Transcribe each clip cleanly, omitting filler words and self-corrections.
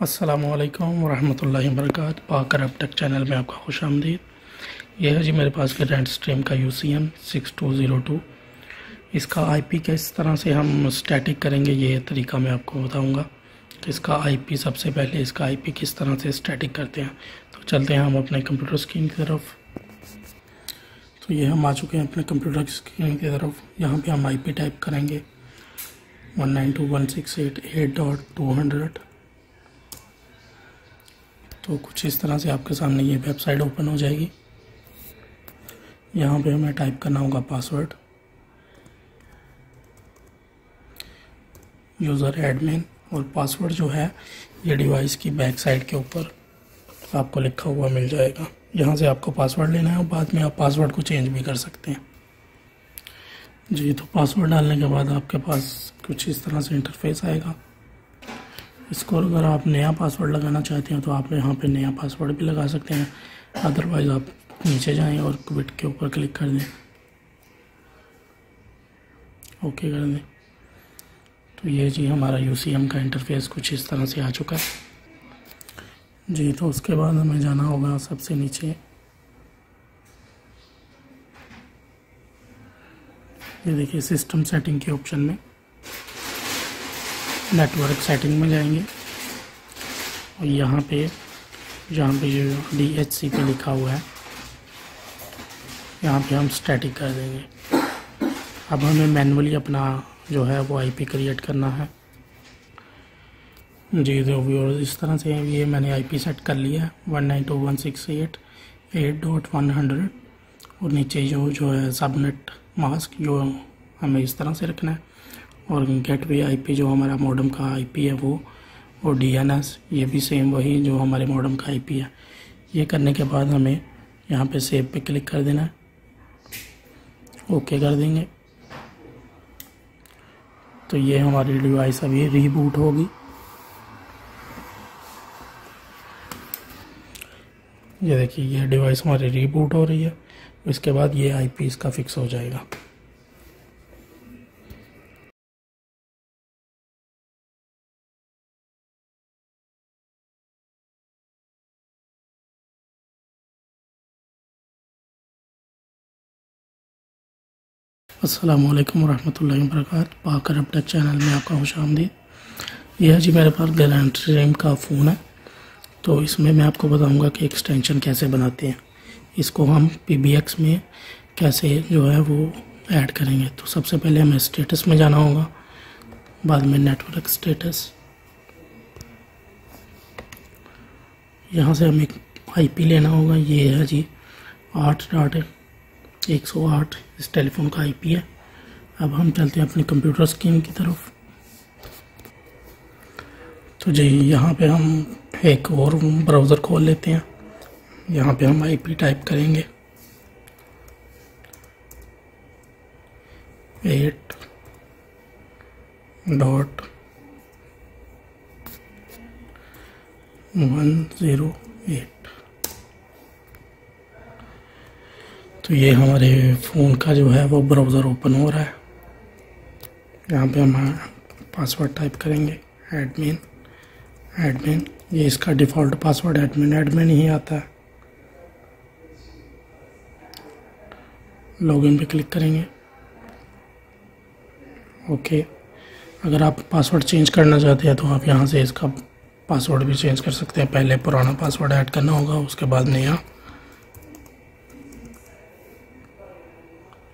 अस्सलामुअलैकुम वरहमतुल्लाहि वबरकातुहू। पाक अरब टेक चैनल में आपका खुश आमदीद। यह है जी मेरे पास ग्रैंड स्ट्रीम का UCM 6202। इसका IP किस तरह से हम स्टैटिक करेंगे ये तरीका मैं आपको बताऊंगा कि इसका IP सबसे पहले इसका IP किस तरह से स्टैटिक करते हैं। तो चलते हैं हम अपने कंप्यूटर स्क्रीन की तरफ। तो ये हम आ चुके हैं अपने कंप्यूटर स्क्रीन की तरफ। यहाँ पे हम IP टाइप करेंगे 192.168.8.200। तो कुछ इस तरह से आपके सामने ये वेबसाइट ओपन हो जाएगी। यहाँ पे हमें टाइप करना होगा पासवर्ड, यूज़र एडमिन, और पासवर्ड जो है ये डिवाइस की बैक साइड के ऊपर आपको लिखा हुआ मिल जाएगा। यहाँ से आपको पासवर्ड लेना है और बाद में आप पासवर्ड को चेंज भी कर सकते हैं जी। तो पासवर्ड डालने के बाद आपके पास कुछ इस तरह से इंटरफेस आएगा। इसको अगर आप नया पासवर्ड लगाना चाहते हैं तो आप यहाँ पे नया पासवर्ड भी लगा सकते हैं। अदरवाइज़ आप नीचे जाएं और क्विट के ऊपर क्लिक कर दें, ओके कर दें। तो ये जी हमारा UCM का इंटरफेस कुछ इस तरह से आ चुका है जी। तो उसके बाद हमें जाना होगा सबसे नीचे, ये देखिए सिस्टम सेटिंग के ऑप्शन में नेटवर्क सेटिंग में जाएंगे और यहाँ पे जो DHC पे लिखा हुआ है यहाँ पे हम स्टैटिक कर देंगे। अब हमें मैनुअली अपना जो है वो IP क्रिएट करना है जी। तो व्यूअर्स इस तरह से ये मैंने IP सेट कर लिया है 192.168.8.100 और नीचे जो है सबनेट मास्क जो हमें इस तरह से रखना है, और गेटवे IP जो हमारा मॉडेम का IP है वो, और DNS ये भी सेम वही जो हमारे मॉडेम का IP है। ये करने के बाद हमें यहाँ पे सेव पे क्लिक कर देना है, ओके कर देंगे। तो ये हमारी डिवाइस अभी रीबूट होगी। ये देखिए ये डिवाइस हमारी रीबूट हो रही है। इसके बाद ये IP इसका फिक्स हो जाएगा। अस्सलामुअलैकुम वरहमतुल्लाहि वबरकातुहू। पाक अरब टेक चैनल में आपका खुश आमदीद। यह जी मेरे पास ग्रैंड स्ट्रीम का फ़ोन है। तो इसमें मैं आपको बताऊंगा कि एक्सटेंशन कैसे बनाते हैं, इसको हम PBX में कैसे जो है वो ऐड करेंगे। तो सबसे पहले हमें स्टेटस में जाना होगा, बाद में नेटवर्क स्टेटस। यहाँ से हमें IP लेना होगा, ये है जी 8.108 इस टेलीफोन का IP है। अब हम चलते हैं अपनी कंप्यूटर स्क्रीन की तरफ। तो जी यहाँ पे हम एक और ब्राउज़र खोल लेते हैं। यहाँ पे हम IP टाइप करेंगे 8.108। तो ये हमारे फ़ोन का जो है वो ब्राउज़र ओपन हो रहा है। यहाँ पे हम पासवर्ड टाइप करेंगे एडमिन। ये इसका डिफ़ॉल्ट पासवर्ड एडमिन ही आता है। लॉगिन पे क्लिक करेंगे, ओके। अगर आप पासवर्ड चेंज करना चाहते हैं तो आप यहाँ से इसका पासवर्ड भी चेंज कर सकते हैं। पहले पुराना पासवर्ड ऐड करना होगा, उसके बाद नया,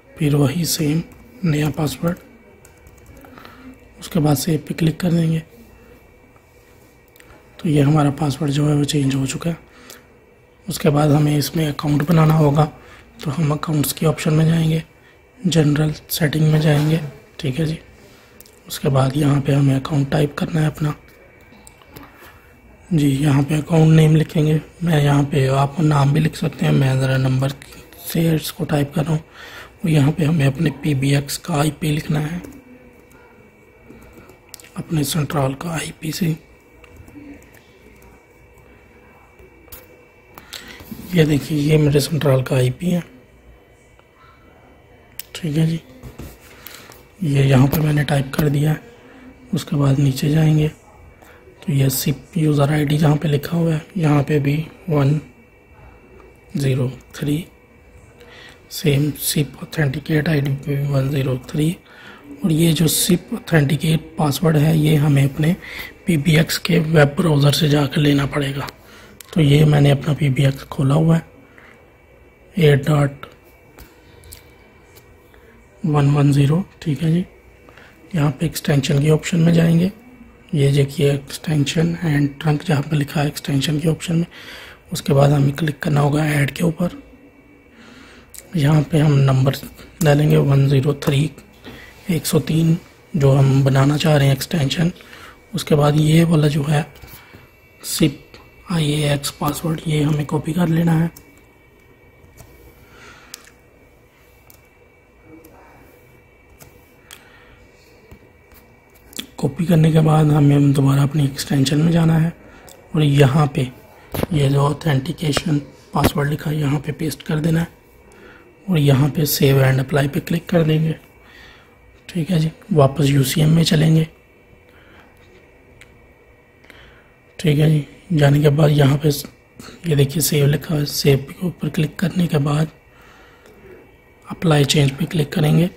फिर वही सेम नया पासवर्ड, उसके बाद सेव पे क्लिक कर देंगे। तो ये हमारा पासवर्ड जो है वो चेंज हो चुका है। उसके बाद हमें इसमें अकाउंट बनाना होगा। तो हम अकाउंट्स की ऑप्शन में जाएंगे, जनरल सेटिंग में जाएंगे, ठीक है जी। उसके बाद यहाँ पे हमें अकाउंट टाइप करना है अपना जी। यहाँ पे अकाउंट नेम लिखेंगे। मैं यहाँ पे आप नाम भी लिख सकते हैं, मैं ज़रा नंबर से इसको टाइप कर रहा हूँ। और यहाँ पे हमें अपने PBX का IP लिखना है, अपने सेंट्रल का IP से। ये देखिए ये मेरे सेंट्रल का IP है, ठीक है जी। ये यहाँ पे मैंने टाइप कर दिया है। उसके बाद नीचे जाएंगे तो तो ये सिप यूज़र आईडी जहाँ पे लिखा हुआ है यहाँ पे भी 103, सेम सिप ऑथेंटिकेट आईडी पे भी 103, और ये जो सिप ऑथेंटिकेट पासवर्ड है ये हमें अपने PBX के वेब ब्राउज़र से जाकर लेना पड़ेगा। तो ये मैंने अपना PBX खोला हुआ है 8.110, ठीक है जी। यहाँ पे एक्सटेंशन के ऑप्शन में जाएंगे, ये देखिए एक्सटेंशन एंड ट्रंक जहाँ पे लिखा है एक्सटेंशन के ऑप्शन में, उसके बाद हमें क्लिक करना होगा ऐड के ऊपर। यहाँ पे हम नंबर डालेंगे 103 जो हम बनाना चाह रहे हैं एक्सटेंशन। उसके बाद ये वाला जो है सिप IAX पासवर्ड ये हमें कॉपी कर लेना है। कॉपी करने के बाद हमें दोबारा अपनी एक्सटेंशन में जाना है और यहाँ पे ये जो ऑथेंटिकेशन पासवर्ड लिखा है यहाँ पे पेस्ट कर देना है और यहाँ पे सेव एंड अप्लाई पे क्लिक कर देंगे, ठीक है जी। वापस UCM में चलेंगे, ठीक है जी। जाने के बाद यहाँ पे ये देखिए सेव लिखा है, सेव के ऊपर क्लिक करने के बाद अप्लाई चेंज पे क्लिक करेंगे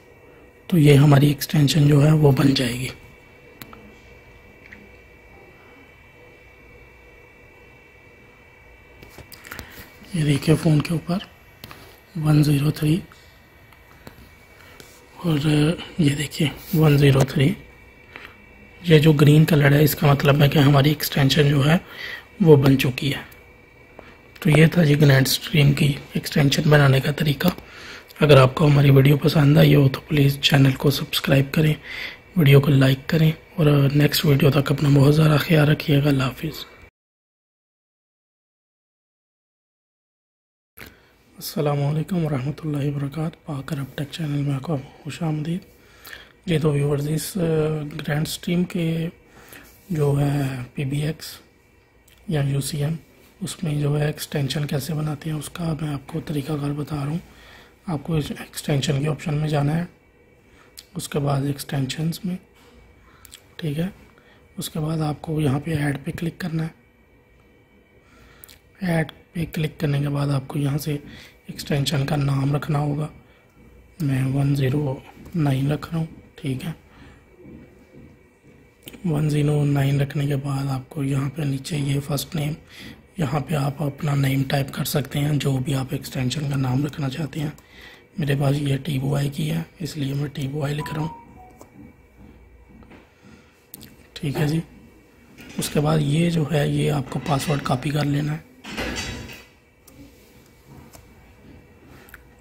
तो ये हमारी एक्सटेंशन जो है वो बन जाएगी। ये देखिए फ़ोन के ऊपर 103 और ये देखिए 103, ये जो ग्रीन कलर है इसका मतलब है कि हमारी एक्सटेंशन जो है वो बन चुकी है। तो ये था जी ग्रैंड स्ट्रीम की एक्सटेंशन बनाने का तरीका। अगर आपको हमारी वीडियो पसंद आई हो तो प्लीज़ चैनल को सब्सक्राइब करें, वीडियो को लाइक करें और नेक्स्ट वीडियो तक अपना बहुत ज़्यादा ख्याल रखिएगा। अल्लाह हाफिज़। अस्सलामुअलैकुम वरहमतुल्लाहि वबरकातुहू। पाक अरब टेक चैनल में आपका खुशामदीद। जी तो व्यूअर्स, इस ग्रैंड स्ट्रीम के जो है PBX या UCM उसमें जो है एक्सटेंशन कैसे बनाते हैं उसका मैं आपको तरीकाकार बता रहा हूँ। आपको इस एक्सटेंशन के ऑप्शन में जाना है, उसके बाद एक्सटेंशंस में, ठीक है। उसके बाद आपको यहाँ पे ऐड पे क्लिक करना है। ऐड पे क्लिक करने के बाद आपको यहाँ से एक्सटेंशन का नाम रखना होगा। मैं 109 रख रहा हूँ, ठीक है। 109 रखने के बाद आपको यहाँ पे नीचे ये फर्स्ट नेम, यहाँ पे आप अपना नेम टाइप कर सकते हैं जो भी आप एक्सटेंशन का नाम रखना चाहते हैं। मेरे पास ये TBOY की है इसलिए मैं TBOY लिख रहा हूँ, ठीक है जी। उसके बाद ये जो है ये आपको पासवर्ड कॉपी कर लेना है।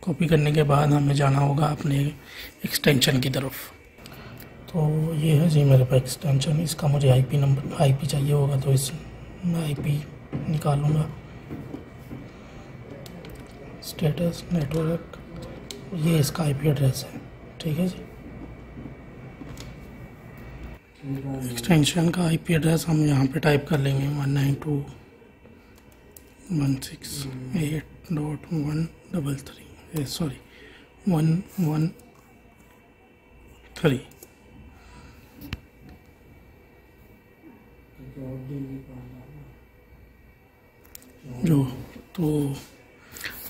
कॉपी करने के बाद हमें जाना होगा अपने एक्सटेंशन की तरफ। तो ये है जी मेरे पास एक्सटेंशन, इसका मुझे IP चाहिए होगा तो इस IP निकालूंगा। स्टेटस नेटवर्क, ये इसका IP एड्रेस है, ठीक है जी। एक्सटेंशन का IP एड्रेस हम यहाँ पे टाइप कर लेंगे 192.168.133 सॉरी 113। जो तो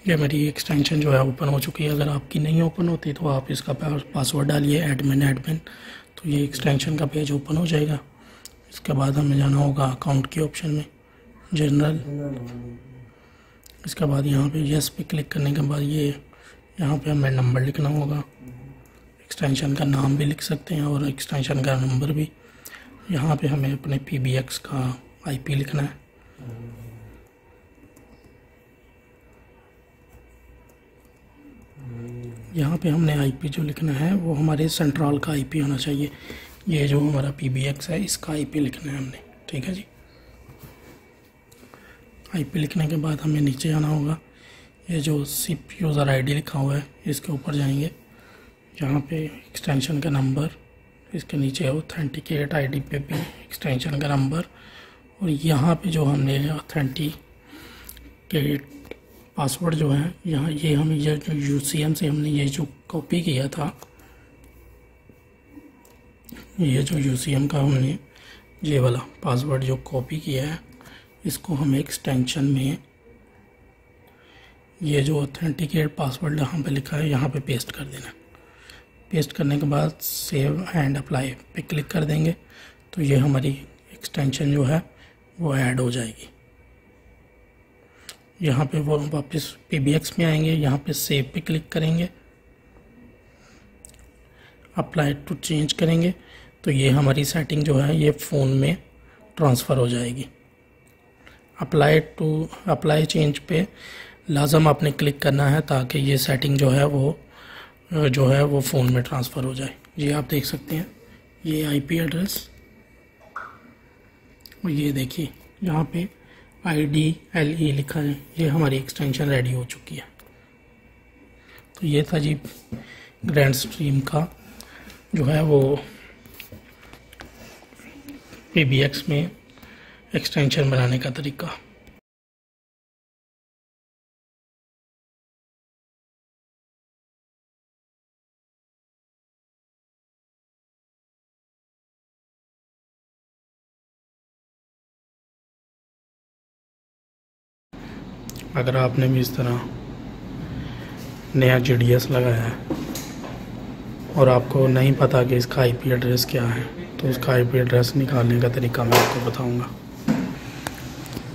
ये मेरी एक्सटेंशन जो है ओपन हो चुकी है। अगर आपकी नहीं ओपन होती तो आप इसका पासवर्ड डालिए एडमिन, तो ये एक्सटेंशन का पेज ओपन हो जाएगा। इसके बाद हमें जाना होगा अकाउंट के ऑप्शन में, जनरल। इसके बाद यहाँ पे यस पे क्लिक करने के बाद ये यहाँ पे हमें नंबर लिखना होगा। एक्सटेंशन का नाम भी लिख सकते हैं और एक्सटेंशन का नंबर भी। यहाँ पे हमें अपने PBX का IP लिखना है। यहाँ पे हमने IP जो लिखना है वो हमारे सेंट्रल का IP होना चाहिए। ये जो हमारा PBX है इसका IP लिखना है हमने, ठीक है जी। IP लिखने के बाद हमें नीचे आना होगा। ये जो सिप यूज़र ID लिखा हुआ है इसके ऊपर जाएंगे, यहाँ पे एक्सटेंशन का नंबर, इसके नीचे ऑथेंटिकेट ID पे भी एक्सटेंशन का नंबर, और यहाँ पे जो हमने ऑथेंटिकेट पासवर्ड जो है यहाँ ये हमें ये जो UCM से हमने ये जो कॉपी किया था, ये जो UCM का हमने ये वाला पासवर्ड जो कॉपी किया है इसको हम एक्सटेंशन में ये जो ऑथेंटिकेट पासवर्ड यहाँ पे लिखा है यहाँ पे पेस्ट कर देना। पेस्ट करने के बाद सेव एंड अप्लाई पे क्लिक कर देंगे तो ये हमारी एक्सटेंशन जो है वो ऐड हो जाएगी। यहाँ पे वो वापस PBX में आएंगे, यहाँ पे सेव पे क्लिक करेंगे, अप्लाई टू चेंज करेंगे तो ये हमारी सेटिंग जो है ये फ़ोन में ट्रांसफ़र हो जाएगी। अप्लाई चेंज पे लाजम आपने क्लिक करना है ताकि ये सेटिंग जो है वो फ़ोन में ट्रांसफ़र हो जाए। ये आप देख सकते हैं ये IP एड्रेस और ये देखिए यहाँ पे IDLE लिखा है, ये हमारी एक्सटेंशन रेडी हो चुकी है। तो ये था जी ग्रैंड स्ट्रीम का जो है वो PBX में एक्सटेंशन बनाने का तरीका। अगर आपने भी इस तरह नया GDS लगाया है और आपको नहीं पता कि इसका IP एड्रेस क्या है तो उसका IP एड्रेस निकालने का तरीका मैं आपको बताऊंगा।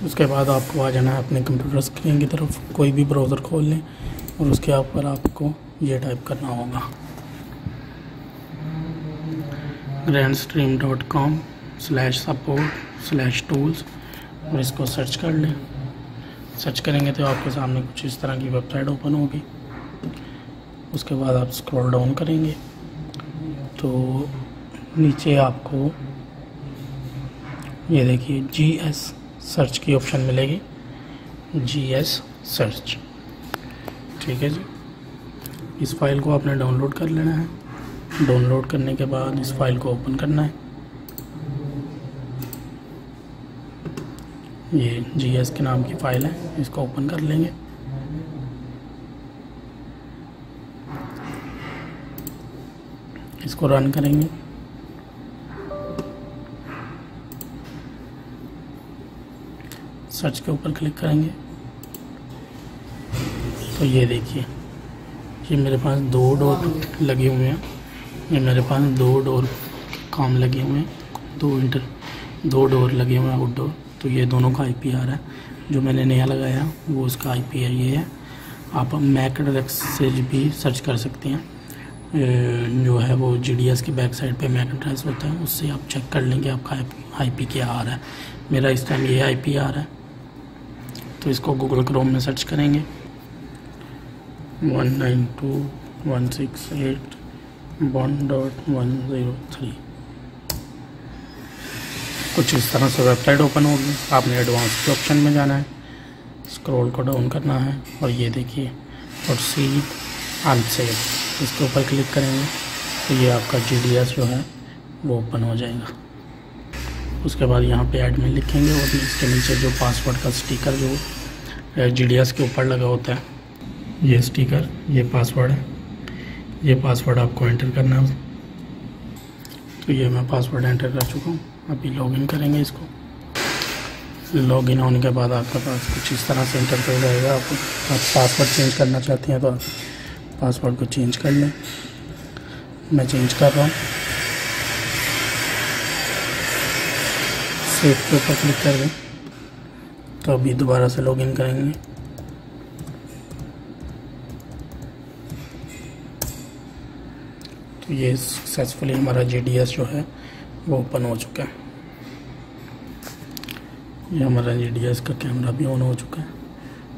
उसके बाद आपको आ जाना है अपने कंप्यूटर स्क्रीन की तरफ, कोई भी ब्राउज़र खोल लें और उसके ऊपर आपको ये टाइप करना होगा grandstream.com/support/tools और इसको सर्च कर लें। सर्च करेंगे तो आपके सामने कुछ इस तरह की वेबसाइट ओपन होगी। उसके बाद आप स्क्रॉल डाउन करेंगे तो नीचे आपको ये देखिए GS सर्च की ऑप्शन मिलेगी, GS सर्च। ठीक है जी, इस फाइल को आपने डाउनलोड कर लेना है। डाउनलोड करने के बाद इस फाइल को ओपन करना है। ये GS के नाम की फ़ाइल है, इसको ओपन कर लेंगे। इसको रन करेंगे। सर्च के ऊपर क्लिक करेंगे तो ये देखिए ये मेरे पास 2 डोर लगे हुए हैं। ये मेरे पास 2 डोर काम लगे हुए हैं, 2 डोर लगे हुए हैं आउटडोर। तो ये दोनों का IP आ रहा है। जो मैंने नया लगाया वो उसका IP है, ये है। आप मैक एड्रेस से भी सर्च कर सकते हैं। जो है वो GDS की बैक साइड पे मैक एड्रेस होता है, उससे आप चेक कर लेंगे आपका IP क्या आ रहा है। मेरा इस टाइम ये IP आ रहा है तो इसको गूगल क्रोम में सर्च करेंगे 192.168.1.103। कुछ इस तरह से वेबसाइट ओपन होगी। आपने एडवांस के ऑप्शन में जाना है, स्क्रॉल को डाउन करना है और ये देखिए प्रोसीड अनसेव, इसके ऊपर क्लिक करेंगे तो ये आपका GDS जो है वो ओपन हो जाएगा। उसके बाद यहाँ पे एडमिन लिखेंगे और इसके नीचे जो पासवर्ड का स्टिकर जो GDS के ऊपर लगा होता है, ये स्टिकर, ये पासवर्ड है। ये पासवर्ड आपको एंटर करना है। तो ये मैं पासवर्ड एंटर कर चुका हूँ। अभी लॉगिन करेंगे इसको। लॉगिन होने के बाद आपके पास कुछ इस तरह से इंटरफेस आएगा। आप पासवर्ड चेंज करना चाहते हैं तो आप पासवर्ड को चेंज कर लें। मैं चेंज कर रहा हूँ। सेव के ऊपर क्लिक कर दें तो अभी दोबारा से लॉगिन करेंगे। तो ये सक्सेसफुली हमारा GDS जो है वो ओपन हो चुका है। ये हमारा GDS का कैमरा भी ऑन हो चुका है।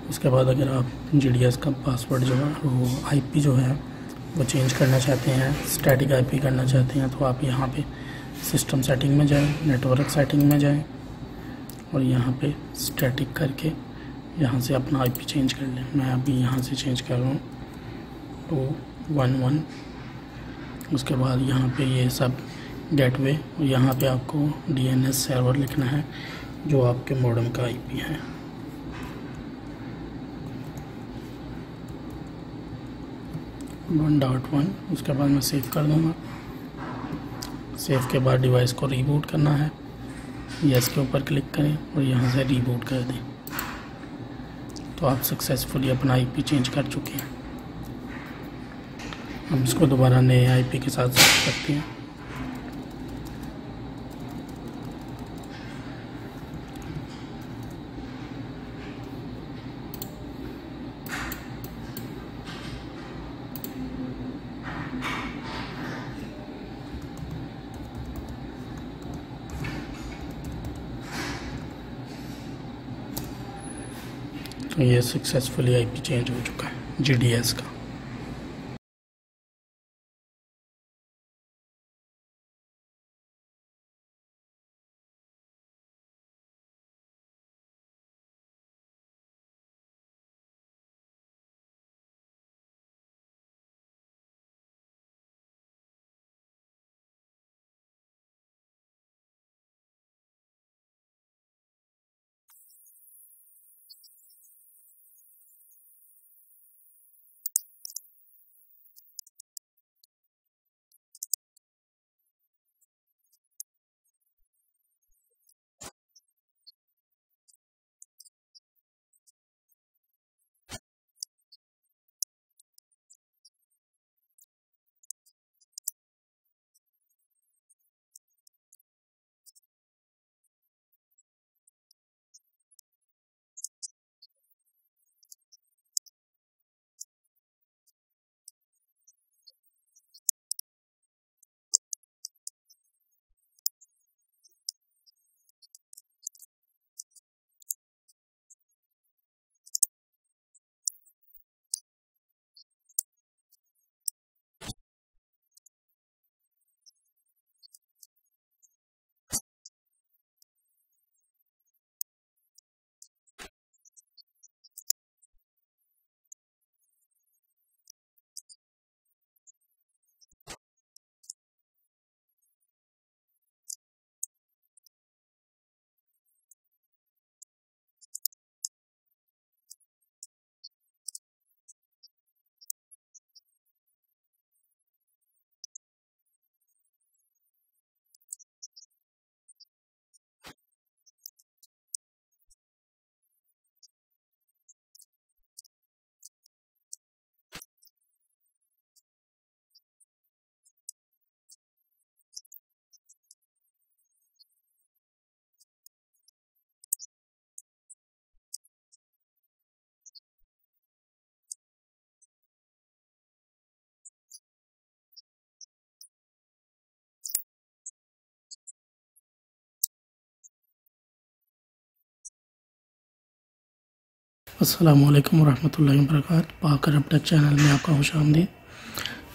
उसके बाद अगर आप GDS का पासवर्ड जो है वो IP जो है वो चेंज करना चाहते हैं, स्टैटिक IP करना चाहते हैं तो आप यहाँ पे सिस्टम सेटिंग में जाएं, नेटवर्क सेटिंग में जाएं और यहाँ पे स्टैटिक करके यहाँ से अपना IP चेंज कर लें। मैं अभी यहाँ से चेंज कर रहा हूँ 211। उसके बाद यहाँ पे ये सब गेटवे और यहाँ पे आपको DNS सर्वर लिखना है जो आपके मॉडेम का IP है। .1 उसके बाद मैं सेव कर दूँगा। सेव के बाद डिवाइस को रीबूट करना है। यस के ऊपर क्लिक करें और यहाँ से रीबूट कर दें। तो आप सक्सेसफुली अपना आईपी चेंज कर चुके हैं। हम इसको दोबारा नए आईपी के साथ सेट करते हैं। तो ये सक्सेसफुली आईपी चेंज हो चुका है GDS का। अस्सलाम वालेकुम रहमतुल्लाहि व बरकातहू। पाकर अपडेट चैनल में आपका खुशामदीद।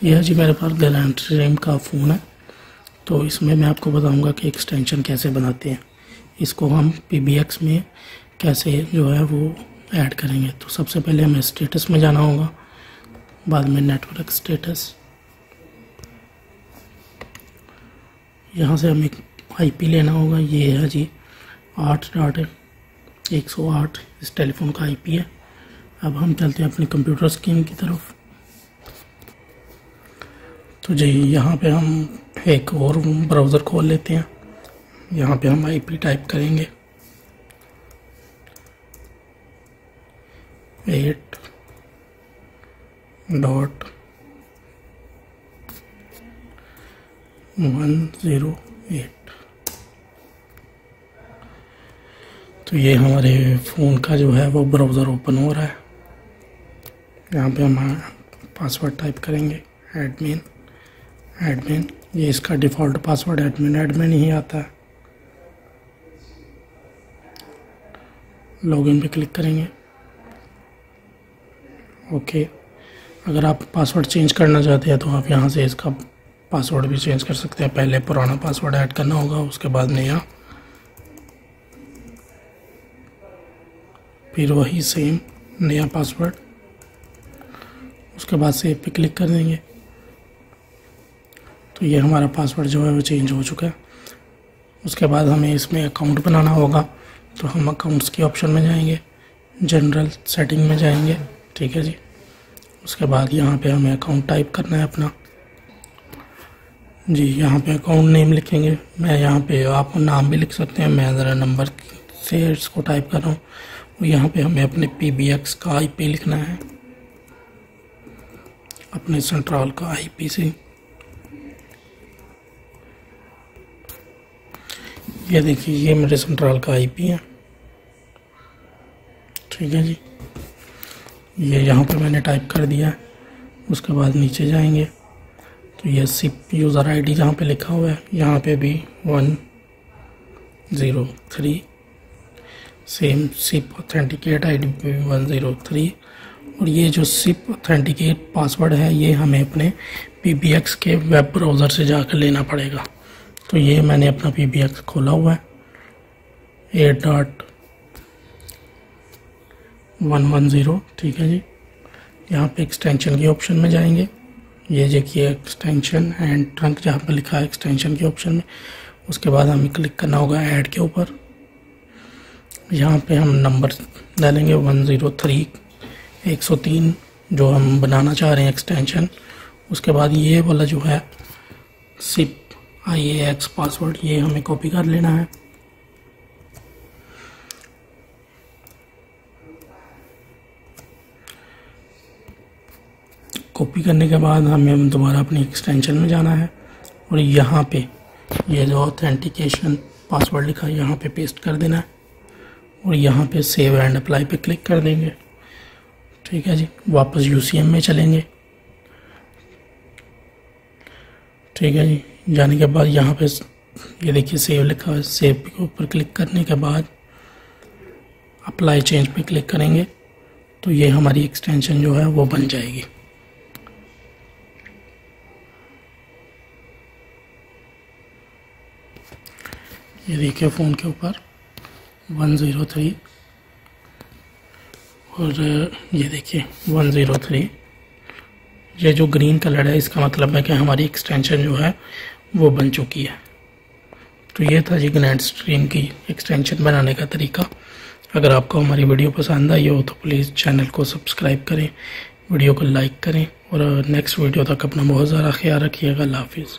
यह जी मेरे पास गैलेंट्रीम का फ़ोन है। तो इसमें मैं आपको बताऊंगा कि एक्सटेंशन कैसे बनाते हैं, इसको हम PBX में कैसे जो है वो ऐड करेंगे। तो सबसे पहले हमें स्टेटस में जाना होगा, बाद में नेटवर्क स्टेटस। यहाँ से हमें IP लेना होगा। ये है जी 8.108 इस टेलीफोन का IP है। अब हम चलते हैं अपनी कंप्यूटर स्क्रीन की तरफ। तो जी यहाँ पे हम एक और ब्राउज़र खोल लेते हैं। यहाँ पे हम IP टाइप करेंगे 8.108। तो ये हमारे फ़ोन का जो है वो ब्राउज़र ओपन हो रहा है। यहाँ पे हम पासवर्ड टाइप करेंगे एडमिन। ये इसका डिफ़ॉल्ट पासवर्ड एडमिन ही आता है। लॉगिन पे क्लिक करेंगे। ओके, अगर आप पासवर्ड चेंज करना चाहते हैं तो आप यहाँ से इसका पासवर्ड भी चेंज कर सकते हैं। पहले पुराना पासवर्ड ऐड करना होगा, उसके बाद नया, फिर वही सेम नया पासवर्ड, उसके बाद सेव पे क्लिक कर देंगे। तो ये हमारा पासवर्ड जो है वो चेंज हो चुका है। उसके बाद हमें इसमें अकाउंट बनाना होगा। तो हम अकाउंट्स के ऑप्शन में जाएंगे, जनरल सेटिंग में जाएंगे, ठीक है जी। उसके बाद यहाँ पे हमें अकाउंट टाइप करना है अपना। जी यहाँ पे अकाउंट नेम लिखेंगे। मैं यहाँ पे आप नाम भी लिख सकते हैं, मैं ज़रा नंबर से इसको टाइप कर रहा हूँ। और यहाँ पे हमें अपने PBX का IP लिखना है, अपने सेंट्रल का IP से। ये देखिए ये मेरे सेंट्रल का IP है, ठीक है जी। ये यहाँ पे मैंने टाइप कर दिया है। उसके बाद नीचे जाएंगे तो ये SIP यूज़र ID जहाँ पे लिखा हुआ है यहाँ पे भी 103, सेम SIP ऑथेंटिकेट ID पे भी 103। और ये जो SIP ऑथेंटिकेट पासवर्ड है ये हमें अपने PBX के वेब ब्राउज़र से जाकर लेना पड़ेगा। तो ये मैंने अपना PBX खोला हुआ है 8.110, ठीक है जी। यहाँ पे एक्सटेंशन के ऑप्शन में जाएंगे। ये देखिए एक्सटेंशन एंड ट्रंक जहाँ पे लिखा है एक्सटेंशन के ऑप्शन में। उसके बाद हमें क्लिक करना होगा ऐड के ऊपर। यहाँ पे हम नंबर डालेंगे 103 जो हम बनाना चाह रहे हैं एक्सटेंशन। उसके बाद ये वाला जो है SIP IAX पासवर्ड ये हमें कॉपी कर लेना है। कॉपी करने के बाद हमें दोबारा अपनी एक्सटेंशन में जाना है और यहाँ पे ये जो ऑथेंटिकेशन पासवर्ड लिखा है यहाँ पे पेस्ट कर देना है और यहाँ पे सेव एंड अप्लाई पे क्लिक कर देंगे, ठीक है जी। वापस UCM में चलेंगे, ठीक है जी। जाने के बाद यहाँ पे ये देखिए सेव लिखा है, सेव के ऊपर क्लिक करने के बाद अप्लाई चेंज पे क्लिक करेंगे तो ये हमारी एक्सटेंशन जो है वो बन जाएगी। ये देखिए फ़ोन के ऊपर 103 और ये देखिए 103, ये जो ग्रीन कलर है इसका मतलब है कि हमारी एक्सटेंशन जो है वो बन चुकी है। तो ये था जी ग्रैंडस्ट्रीम की एक्सटेंशन बनाने का तरीका। अगर आपको हमारी वीडियो पसंद आई हो तो प्लीज़ चैनल को सब्सक्राइब करें, वीडियो को लाइक करें और नेक्स्ट वीडियो तक अपना बहुत ज़्यादा ख्याल रखिएगा। अल्लाह हाफिज़।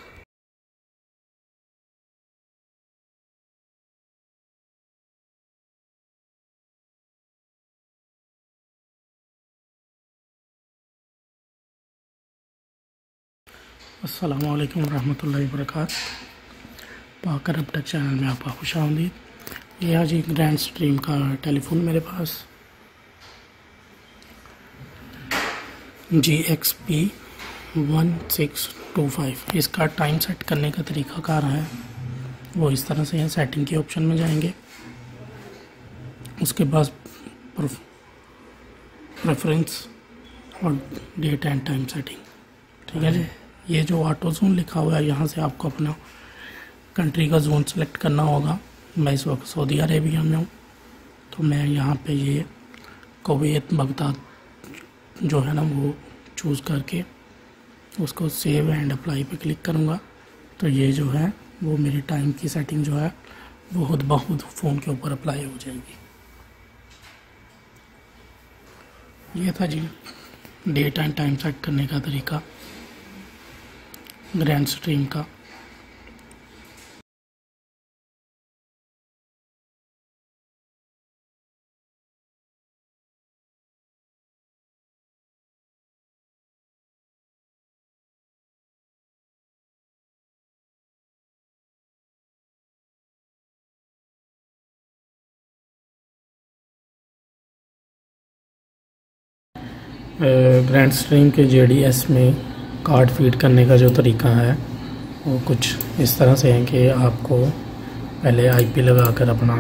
अस्सलामु अलैकुम रहमतुल्लाहि वबरकातुहू। पाकर अब तक चैनल में आपका खुश आमदीद। ये आज एक ग्रैंडस्ट्रीम का टेलीफोन मेरे पास GXP 1625। इसका टाइम सेट करने का तरीका कार है वो इस तरह से है। सेटिंग के ऑप्शन में जाएंगे, उसके बाद प्रेफरेंस और डेट एंड टाइम सेटिंग, ठीक है जी। ये जो ऑटो जोन लिखा हुआ है यहाँ से आपको अपना कंट्री का जोन सेलेक्ट करना होगा। मैं इस वक्त सऊदी अरेबिया में हूँ तो मैं यहाँ पे ये कुवैत बगदाद जो है ना वो चूज़ करके उसको सेव एंड अप्लाई पे क्लिक करूँगा तो ये जो है वो मेरी टाइम की सेटिंग जो है वो खुद ब खुद फ़ोन के ऊपर अप्लाई हो जाएगी। ये था जी डेट एंड टाइम सेट करने का तरीका ग्रैंडस्ट्रीम का। ग्रैंडस्ट्रीम के JDS में कार्ड फीड करने का जो तरीका है वो कुछ इस तरह से है कि आपको पहले IP लगाकर अपना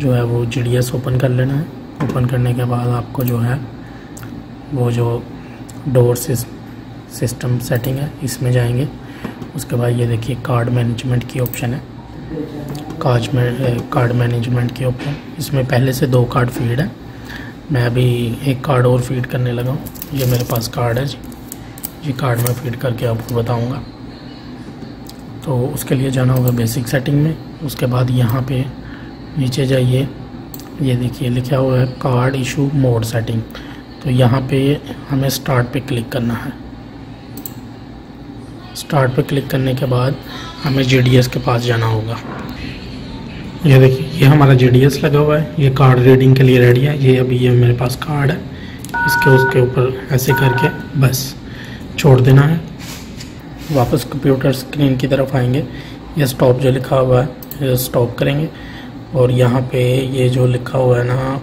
जो है वो GDS ओपन कर लेना है। ओपन करने के बाद आपको जो है वो जो डोर सिस्टम सेटिंग है इसमें जाएंगे। उसके बाद ये देखिए कार्ड मैनेजमेंट की ऑप्शन है, कार्ड मैनेजमेंट की ऑप्शन। इसमें पहले से 2 कार्ड फीड है, मैं अभी एक कार्ड और फीड करने लगा हूँ। ये मेरे पास कार्ड है जी, ये कार्ड मैं फीड करके आपको बताऊँगा। तो उसके लिए जाना होगा बेसिक सेटिंग में। उसके बाद यहाँ पे नीचे जाइए, ये देखिए लिखा हुआ है कार्ड इशू मोड सेटिंग। तो यहाँ पे हमें स्टार्ट पे क्लिक करना है। स्टार्ट पे क्लिक करने के बाद हमें GDS के पास जाना होगा। ये देखिए, ये हमारा GDS लगा हुआ है, ये कार्ड रीडिंग के लिए रेडी है। ये अभी ये मेरे पास कार्ड है, इसके उसके ऊपर ऐसे करके बस छोड़ देना है। वापस कंप्यूटर स्क्रीन की तरफ आएंगे, ये स्टॉप जो लिखा हुआ है ये स्टॉप करेंगे और यहाँ पे ये जो लिखा हुआ है ना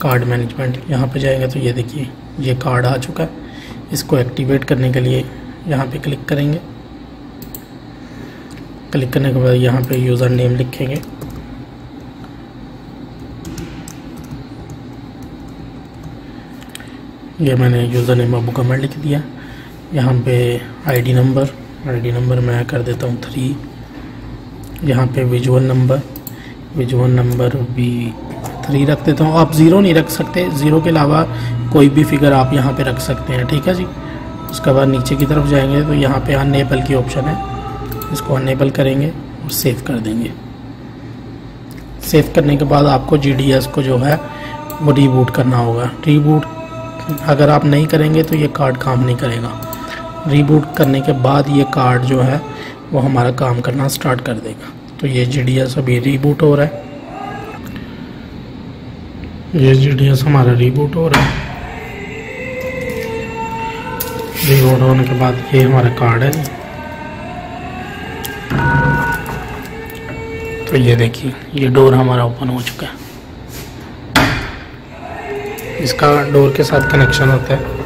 कार्ड मैनेजमेंट, यहाँ पे जाएंगे तो ये देखिए ये कार्ड आ चुका है। इसको एक्टिवेट करने के लिए यहाँ पे क्लिक करेंगे। क्लिक करने के बाद यहाँ पे यूज़र नेम लिखेंगे। ये मैंने यूज़र नेम अबू कमर लिख दिया। यहाँ पे आईडी नंबर मैं कर देता हूँ 3। यहाँ पे विजुअल नंबर भी 3 रख देता हूँ। आप 0 नहीं रख सकते, 0 के अलावा कोई भी फिगर आप यहाँ पे रख सकते हैं, ठीक है जी। उसके बाद नीचे की तरफ जाएंगे तो यहाँ पे अनेबल की ऑप्शन है, इसको अनेबल करेंगे और सेव कर देंगे। सेव करने के बाद आपको GDS को जो है वो रीबूट करना होगा। रीबूट अगर आप नहीं करेंगे तो ये कार्ड काम नहीं करेगा। रीबूट करने के बाद ये कार्ड जो है वो हमारा काम करना स्टार्ट कर देगा। तो ये GDS अभी रीबूट हो रहा है, ये GDS हमारा रीबूट हो रहा है। रीबूट होने के बाद ये हमारा कार्ड है। तो ये देखिए ये डोर हमारा ओपन हो चुका है। इसका डोर के साथ कनेक्शन होता है।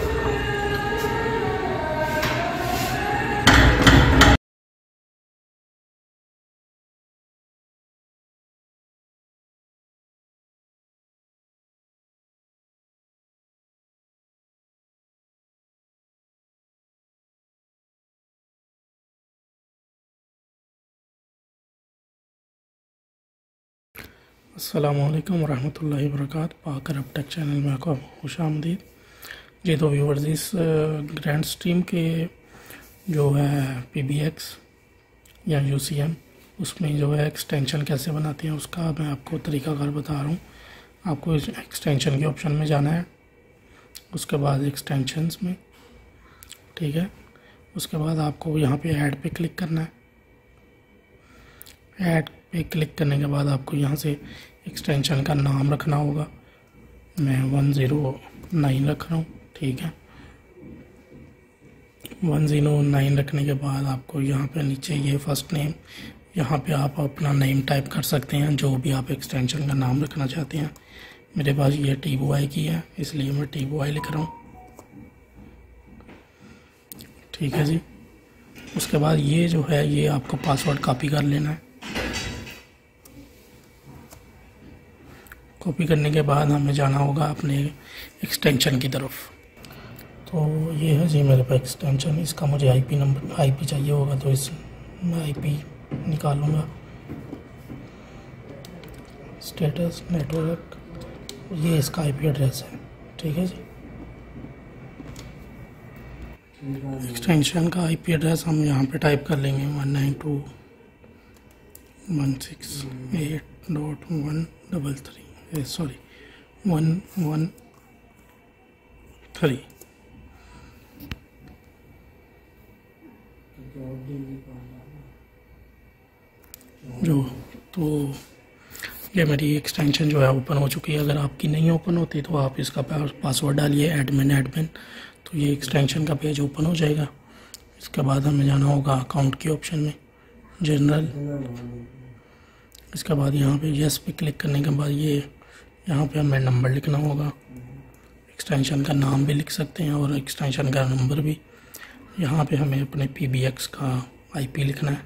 अस्सलामुअलैकुम वरहमतुल्लाहि वबरकातुहू। पाक अरब टेक चैनल में आपका खुशामदीद। जी तो व्यूवर्स, इस ग्रैंड स्ट्रीम के जो है PBX या UCM उसमें जो है एक्सटेंशन कैसे बनाते हैं उसका मैं आपको तरीकाकार बता रहा हूँ। आपको इस एक्सटेंशन के ऑप्शन में जाना है, उसके बाद एक्सटेंशंस में, ठीक है। उसके बाद आपको यहाँ पे ऐड पे क्लिक करना है। ऐड पे क्लिक करने के बाद आपको यहाँ से एक्सटेंशन का नाम रखना होगा। मैं 109 रख रहा हूँ, ठीक है। 109 रखने के बाद आपको यहाँ पे नीचे ये फर्स्ट नेम, यहाँ पे आप अपना नेम टाइप कर सकते हैं, जो भी आप एक्सटेंशन का नाम रखना चाहते हैं। मेरे पास ये TBY की है, इसलिए मैं TBY लिख रहा हूँ, ठीक है जी। उसके बाद ये जो है ये आपको पासवर्ड कॉपी कर लेना है। कॉपी करने के बाद हमें जाना होगा अपने एक्सटेंशन की तरफ। तो ये है जी मेरे पास एक्सटेंशन। इसका मुझे IP चाहिए होगा, तो इस मैं IP निकालूंगा। स्टेटस नेटवर्क, ये इसका IP एड्रेस है, ठीक है जी। एक्सटेंशन का IP एड्रेस हम यहाँ पे टाइप कर लेंगे 192.168.133 सॉरी 113। जो तो ये मेरी एक्सटेंशन जो है ओपन हो चुकी है। अगर आपकी नहीं ओपन होती तो आप इसका पासवर्ड डालिए एडमिन, तो ये एक्सटेंशन का पेज ओपन हो जाएगा। इसके बाद हमें जाना होगा अकाउंट के ऑप्शन में, जनरल। इसके बाद यहाँ पे यस पे क्लिक करने के बाद ये यहाँ पे हमें नंबर लिखना होगा। एक्सटेंशन का नाम भी लिख सकते हैं और एक्सटेंशन का नंबर भी। यहाँ पे हमें अपने PBX का IP लिखना है।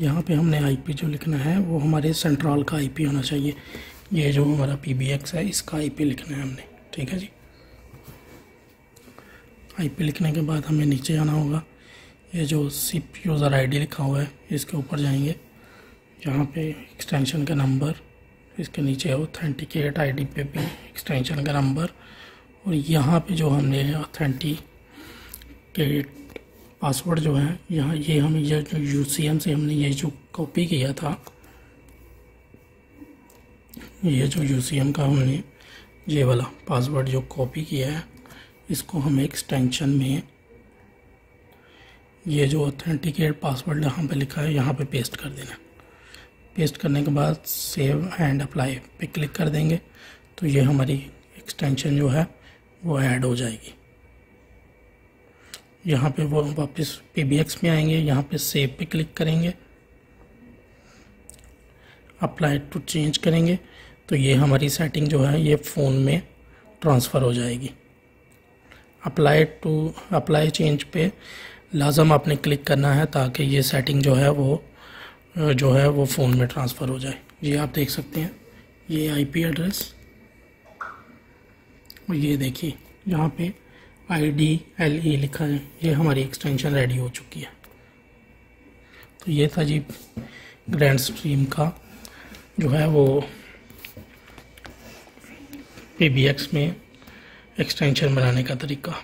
यहाँ पे हमने IP जो लिखना है वो हमारे सेंट्रल का IP होना चाहिए। ये जो हमारा PBX है इसका IP लिखना है हमने, ठीक है जी। IP लिखने के बाद हमें नीचे जाना होगा। ये जो SIP यूज़र ID लिखा हुआ है इसके ऊपर जाएंगे। यहाँ पे एक्सटेंशन का नंबर, इसके नीचे ऑथेंटिकेट ID पे भी एक्सटेंशन का नंबर, और यहाँ पे जो हमने ऑथेंटिकेट पासवर्ड जो है यहाँ ये हमें ये जो UCM से हमने ये जो कॉपी किया था, ये जो UCM का हमने ये वाला पासवर्ड जो कॉपी किया है इसको हमें एक्सटेंशन में ये जो ऑथेंटिकेट पासवर्ड यहाँ पे लिखा है यहाँ पे पेस्ट कर देना। पेस्ट करने के बाद सेव एंड अप्लाई पे क्लिक कर देंगे तो ये हमारी एक्सटेंशन जो है वो ऐड हो जाएगी। यहाँ पे वो वापस PBX में आएंगे, यहाँ पे सेव पे क्लिक करेंगे, अप्लाई टू चेंज करेंगे तो ये हमारी सेटिंग जो है ये फ़ोन में ट्रांसफ़र हो जाएगी। अप्लाई चेंज पे लाजम आपने क्लिक करना है ताकि ये सेटिंग जो है वो फ़ोन में ट्रांसफ़र हो जाए। ये आप देख सकते हैं ये IP एड्रेस और ये देखिए यहाँ पे IDLE लिखा है, ये हमारी एक्सटेंशन रेडी हो चुकी है। तो ये था जी ग्रैंड स्ट्रीम का जो है वो PBX में एक्सटेंशन बनाने का तरीका।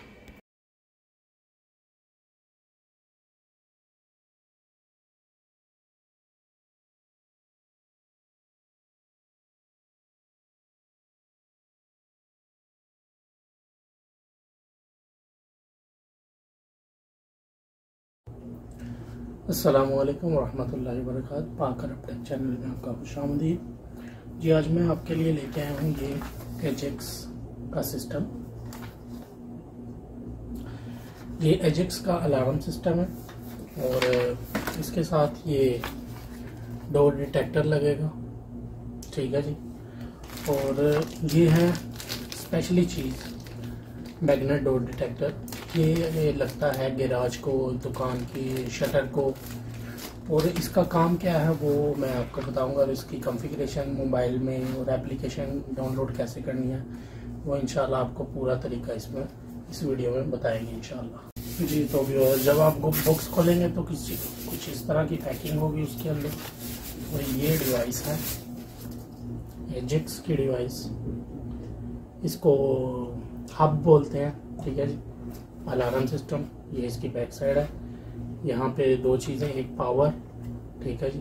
अस्सलामुअलैकुम वरहमतुल्लाहि वबरकातुहू। पाक अरब टेक चैनल में आपका खुशामदीद। जी आज मैं आपके लिए लेके आया हूँ ये एजेक्स का सिस्टम। ये एजेक्स का अलार्म सिस्टम है और इसके साथ ये डोर डिटेक्टर लगेगा, ठीक है जी। और ये है स्पेशली चीज़ मैग्नेट डोर डिटेक्टर। ये लगता है गैराज को, दुकान की शटर को, और इसका काम क्या है वो मैं आपको बताऊंगा। और इसकी कॉन्फ़िगरेशन मोबाइल में और एप्लीकेशन डाउनलोड कैसे करनी है वो इंशाल्लाह आपको पूरा तरीका इस वीडियो में बताएंगे इंशाल्लाह। जी तो जब आप बॉक्स खोलेंगे तो कुछ इस तरह की पैकिंग होगी उसके अंदर। और ये डिवाइस है एजेक्स की डिवाइस, इसको हब बोलते हैं, ठीक है जी। अलार्म सिस्टम ये इसकी बैक साइड है। यहाँ पे दो चीज़ें, एक पावर, ठीक है जी,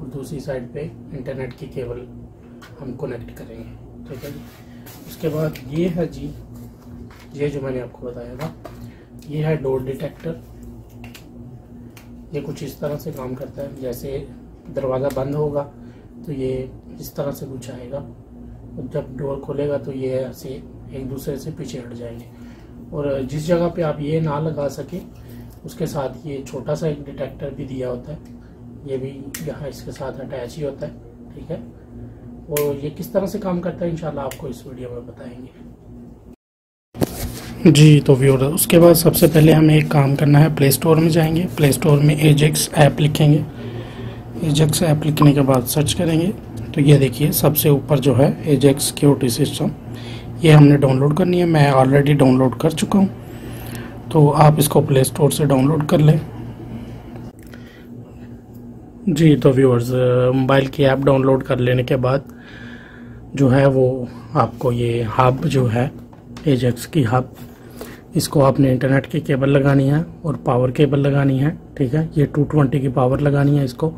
और दूसरी साइड पे इंटरनेट की केबल हम कनेक्ट करेंगे, ठीक है जी। उसके बाद ये है जी, ये जो मैंने आपको बताया था ये है डोर डिटेक्टर। ये कुछ इस तरह से काम करता है, जैसे दरवाज़ा बंद होगा तो ये इस तरह से कुछ आएगा, और जब डोर खोलेगा तो ये ऐसे एक दूसरे से पीछे हट जाएंगे। और जिस जगह पे आप ये ना लगा सके उसके साथ ये छोटा सा एक डिटेक्टर भी दिया होता है, ये भी यहाँ इसके साथ अटैच ही होता है, ठीक है। और ये किस तरह से काम करता है इंशाल्लाह आपको इस वीडियो में बताएंगे। जी तो व्यूअर उसके बाद सबसे पहले हमें एक काम करना है, प्ले स्टोर में जाएंगे, प्ले स्टोर में एजेक्स ऐप लिखेंगे। एजेक्स ऐप लिखने के बाद सर्च करेंगे तो ये देखिए सबसे ऊपर जो है एजेक्स सिक्योरिटी सिस्टम, ये हमने डाउनलोड करनी है। मैं ऑलरेडी डाउनलोड कर चुका हूँ, तो आप इसको प्ले स्टोर से डाउनलोड कर लें। जी तो व्यूअर्स मोबाइल की ऐप डाउनलोड कर लेने के बाद जो है वो आपको ये हब जो है एजेक्स की हब, इसको आपने इंटरनेट की केबल लगानी है और पावर केबल लगानी है, ठीक है। ये 220 की पावर लगानी है इसको।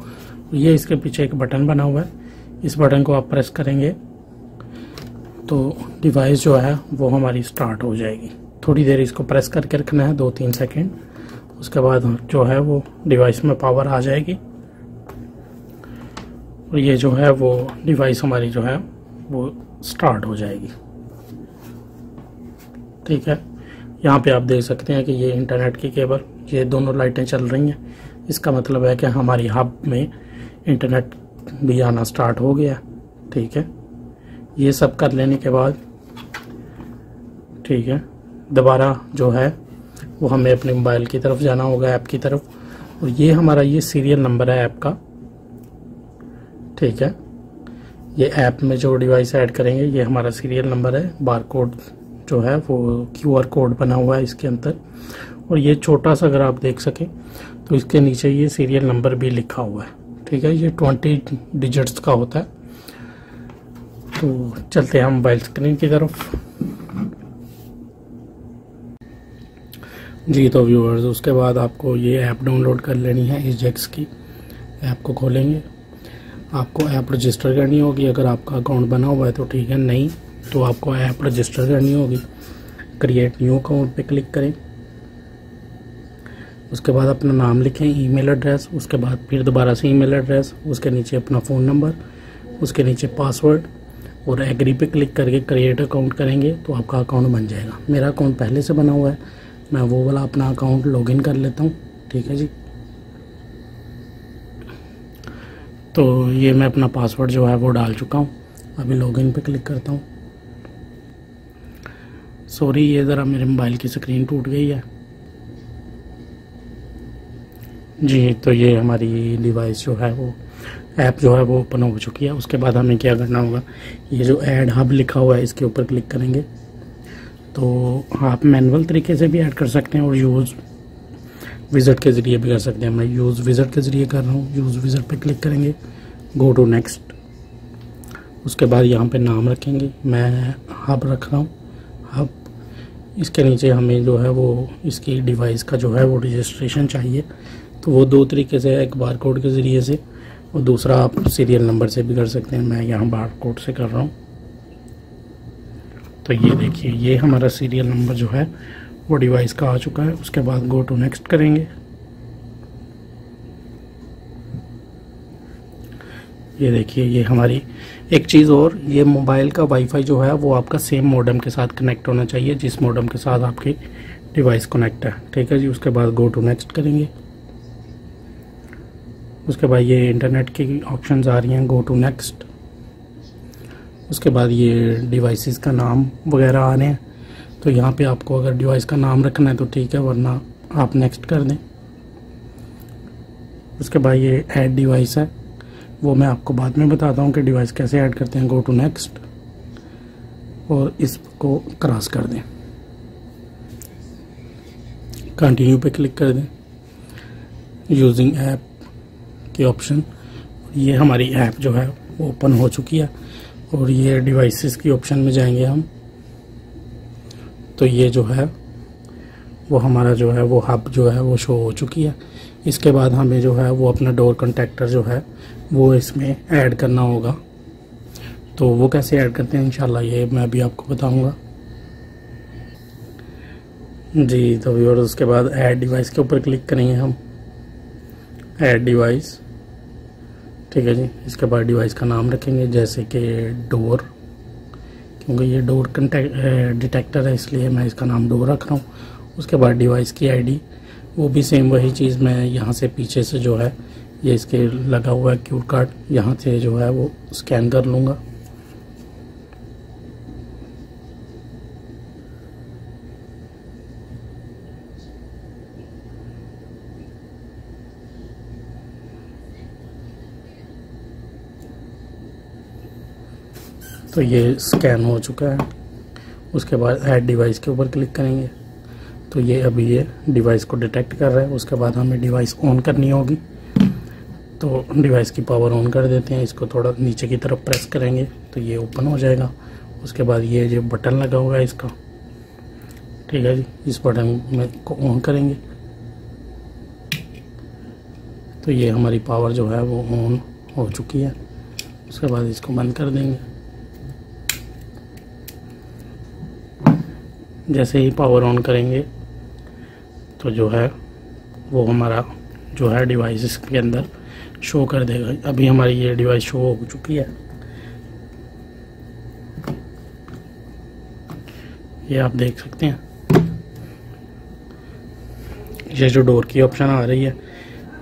ये इसके पीछे एक बटन बना हुआ है, इस बटन को आप प्रेस करेंगे तो डिवाइस जो है वो हमारी स्टार्ट हो जाएगी। थोड़ी देर इसको प्रेस करके रखना है, 2-3 सेकेंड। उसके बाद जो है वो डिवाइस में पावर आ जाएगी और ये जो है वो डिवाइस हमारी जो है वो स्टार्ट हो जाएगी, ठीक है। यहाँ पे आप देख सकते हैं कि ये इंटरनेट की केबल, ये दोनों लाइटें चल रही हैं। इसका मतलब है कि हमारी हब में इंटरनेट भी आना स्टार्ट हो गया, ठीक है। ये सब कर लेने के बाद, ठीक है, दोबारा जो है वो हमें अपने मोबाइल की तरफ जाना होगा, ऐप की तरफ। और ये हमारा ये सीरियल नंबर है ऐप का, ठीक है। ये ऐप में जो डिवाइस ऐड करेंगे ये हमारा सीरियल नंबर है। बार कोड जो है वो QR कोड बना हुआ है इसके अंदर, और ये छोटा सा अगर आप देख सकें तो इसके नीचे ये सीरियल नंबर भी लिखा हुआ है, ठीक है। ये 20 डिजिट्स का होता है। तो चलते हैं हम मोबाइल स्क्रीन की तरफ। जी तो व्यूअर्स उसके बाद आपको ये ऐप डाउनलोड कर लेनी है एजेक्स की। ऐप को खोलेंगे, आपको ऐप रजिस्टर करनी होगी। अगर आपका अकाउंट बना हुआ है तो ठीक है, नहीं तो आपको ऐप रजिस्टर करनी होगी। क्रिएट न्यू अकाउंट पे क्लिक करें, उसके बाद अपना नाम लिखें, ईमेल एड्रेस, उसके बाद फिर दोबारा से ईमेल एड्रेस, उसके नीचे अपना फ़ोन नंबर, उसके नीचे पासवर्ड और एग्री पे क्लिक करके क्रिएट अकाउंट करेंगे तो आपका अकाउंट बन जाएगा। मेरा अकाउंट पहले से बना हुआ है, मैं वो वाला अपना अकाउंट लॉगिन कर लेता हूँ। ठीक है जी, तो ये मैं अपना पासवर्ड जो है वो डाल चुका हूँ। अभी लॉगिन पे क्लिक करता हूँ। सॉरी, ये ज़रा मेरे मोबाइल की स्क्रीन टूट गई है जी। तो ये हमारी डिवाइस जो है वो ऐप जो है वो ओपन हो चुकी है। उसके बाद हमें क्या करना होगा, ये जो ऐड हब लिखा हुआ है इसके ऊपर क्लिक करेंगे। तो आप मैनुअल तरीके से भी ऐड कर सकते हैं और यूज़ विज़िट के ज़रिए भी कर सकते हैं। मैं यूज़ विज़िट के ज़रिए कर रहा हूँ। यूज़ विज़िट पे क्लिक करेंगे, गो टू नेक्स्ट। उसके बाद यहाँ पे नाम रखेंगे, मैं हब रख रहा हूँ, हब। इसके नीचे हमें जो है वो इसकी डिवाइस का जो है वो रजिस्ट्रेशन चाहिए। तो वो दो तरीके से, एक बार कोड के ज़रिए से और दूसरा आप सीरियल नंबर से भी कर सकते हैं। मैं यहाँ बार कोड से कर रहा हूँ। तो ये देखिए, ये हमारा सीरियल नंबर जो है वो डिवाइस का आ चुका है। उसके बाद गो टू नेक्स्ट करेंगे। ये देखिए, ये हमारी एक चीज़ और, ये मोबाइल का वाईफाई जो है वो आपका सेम मॉडेम के साथ कनेक्ट होना चाहिए जिस मॉडेम के साथ आपकी डिवाइस कनेक्ट है। ठीक है जी। उसके बाद गो टू नेक्स्ट करेंगे। उसके बाद ये इंटरनेट की ऑप्शंस आ रही हैं, गो टू नेक्स्ट। उसके बाद ये डिवाइसेस का नाम वगैरह आ रहे हैं। तो यहाँ पे आपको अगर डिवाइस का नाम रखना है तो ठीक है, वरना आप नेक्स्ट कर दें। उसके बाद ये ऐड डिवाइस है, वो मैं आपको बाद में बताता हूँ कि डिवाइस कैसे ऐड करते हैं। गो टू नेक्स्ट और इसको क्रॉस कर दें, कंटिन्यू पे क्लिक कर दें। यूजिंग ऐप की ऑप्शन, ये हमारी ऐप जो है वो ओपन हो चुकी है। और ये डिवाइसेस की ऑप्शन में जाएंगे हम, तो ये जो है वो हमारा जो है वो हब जो है वो शो हो चुकी है। इसके बाद हमें जो है वो अपना डोर कंटेक्टर जो है वो इसमें ऐड करना होगा। तो वो कैसे ऐड करते हैं इंशाल्लाह ये मैं भी आपको बताऊंगा जी। तो व्यूअर्स, उसके बाद ऐड डिवाइस के ऊपर क्लिक करेंगे हम, ऐड डिवाइस। ठीक है जी। इसके बाद डिवाइस का नाम रखेंगे, जैसे कि डोर, क्योंकि ये डोर डिटेक्टर है इसलिए मैं इसका नाम डोर रख रहा हूँ। उसके बाद डिवाइस की आईडी, वो भी सेम वही चीज़, मैं यहाँ से पीछे से जो है ये इसके लगा हुआ है क्यूआर कार्ड, यहाँ से जो है वो स्कैन कर लूँगा। तो ये स्कैन हो चुका है। उसके बाद ऐड डिवाइस के ऊपर क्लिक करेंगे, तो ये अभी ये डिवाइस को डिटेक्ट कर रहा है। उसके बाद हमें डिवाइस ऑन करनी होगी, तो डिवाइस की पावर ऑन कर देते हैं। इसको थोड़ा नीचे की तरफ प्रेस करेंगे तो ये ओपन हो जाएगा। उसके बाद ये जो बटन लगा हुआ है इसका, ठीक है जी, इस बटन में को ऑन करेंगे तो ये हमारी पावर जो है वो ऑन हो चुकी है। उसके बाद इसको बंद कर देंगे। जैसे ही पावर ऑन करेंगे तो जो है वो हमारा जो है डिवाइस के अंदर शो कर देगा। अभी हमारी ये डिवाइस शो हो चुकी है, ये आप देख सकते हैं। ये जो डोर की ऑप्शन आ रही है,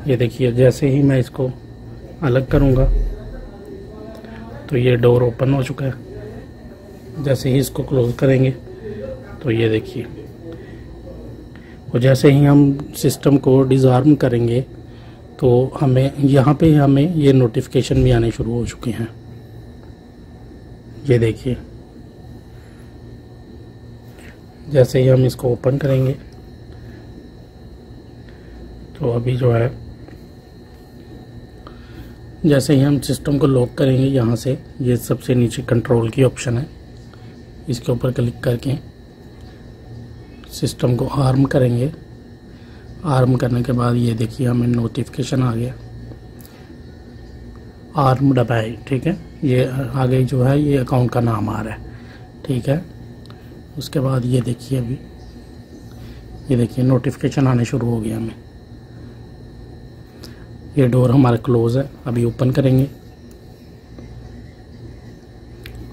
ये देखिए, जैसे ही मैं इसको अलग करूँगा तो ये डोर ओपन हो चुका है। जैसे ही इसको क्लोज करेंगे तो ये देखिए, और जैसे ही हम सिस्टम को डिसआर्म करेंगे तो हमें यहाँ पे हमें ये नोटिफिकेशन भी आने शुरू हो चुके हैं। ये देखिए, जैसे ही हम इसको ओपन करेंगे तो अभी जो है जैसे ही हम सिस्टम को लॉक करेंगे, यहाँ से ये सबसे नीचे कंट्रोल की ऑप्शन है, इसके ऊपर क्लिक करके सिस्टम को आर्म करेंगे। आर्म करने के बाद ये देखिए हमें नोटिफिकेशन आ गया, आर्म दबाए, ठीक है। ये आगे जो है ये अकाउंट का नाम आ रहा है, ठीक है। उसके बाद ये देखिए, अभी ये देखिए नोटिफिकेशन आने शुरू हो गया हमें। ये डोर हमारा क्लोज है, अभी ओपन करेंगे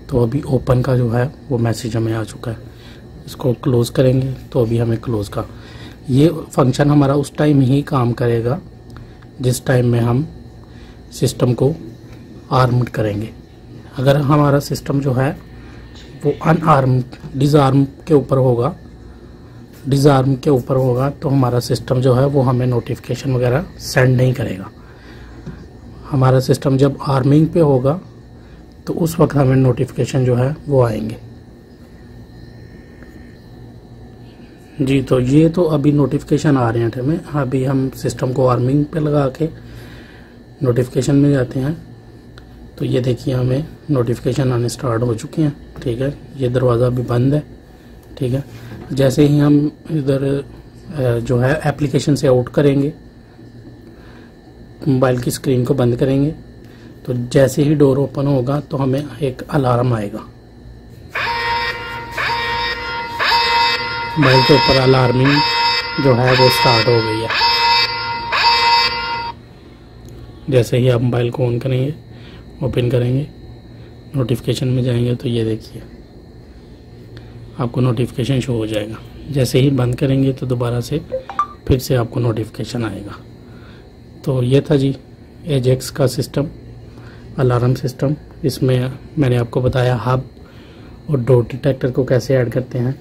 तो अभी ओपन का जो है वो मैसेज हमें आ चुका है। इसको क्लोज़ करेंगे तो अभी हमें क्लोज़ का ये फंक्शन हमारा उस टाइम ही काम करेगा जिस टाइम में हम सिस्टम को आर्म्ड करेंगे। अगर हमारा सिस्टम जो है वो अनआर्म डिसआर्म के ऊपर होगा, डिसआर्म के ऊपर होगा तो हमारा सिस्टम जो है वो हमें नोटिफिकेशन वगैरह सेंड नहीं करेगा। हमारा सिस्टम जब आर्मिंग पे होगा तो उस वक्त हमें नोटिफिकेशन जो है वो आएंगे। जी, तो ये तो अभी नोटिफिकेशन आ रहे हैं हमें। अभी हम सिस्टम को आर्मिंग पे लगा के नोटिफिकेशन में जाते हैं तो ये देखिए हमें नोटिफिकेशन आने स्टार्ट हो चुके हैं। ठीक है, ये दरवाज़ा अभी बंद है। ठीक है, जैसे ही हम इधर जो है एप्लीकेशन से आउट करेंगे, मोबाइल की स्क्रीन को बंद करेंगे तो जैसे ही डोर ओपन होगा तो हमें एक अलार्म आएगा। मोबाइल के ऊपर अलार्मिंग जो है वो स्टार्ट हो गई है। जैसे ही आप मोबाइल को ऑन करेंगे, ओपन करेंगे, नोटिफिकेशन में जाएंगे तो ये देखिए आपको नोटिफिकेशन शो हो जाएगा। जैसे ही बंद करेंगे तो दोबारा से फिर से आपको नोटिफिकेशन आएगा। तो ये था जी एजेक्स का सिस्टम, अलार्म सिस्टम। इसमें मैंने आपको बताया हब और डोर डिटेक्टर को कैसे ऐड करते हैं।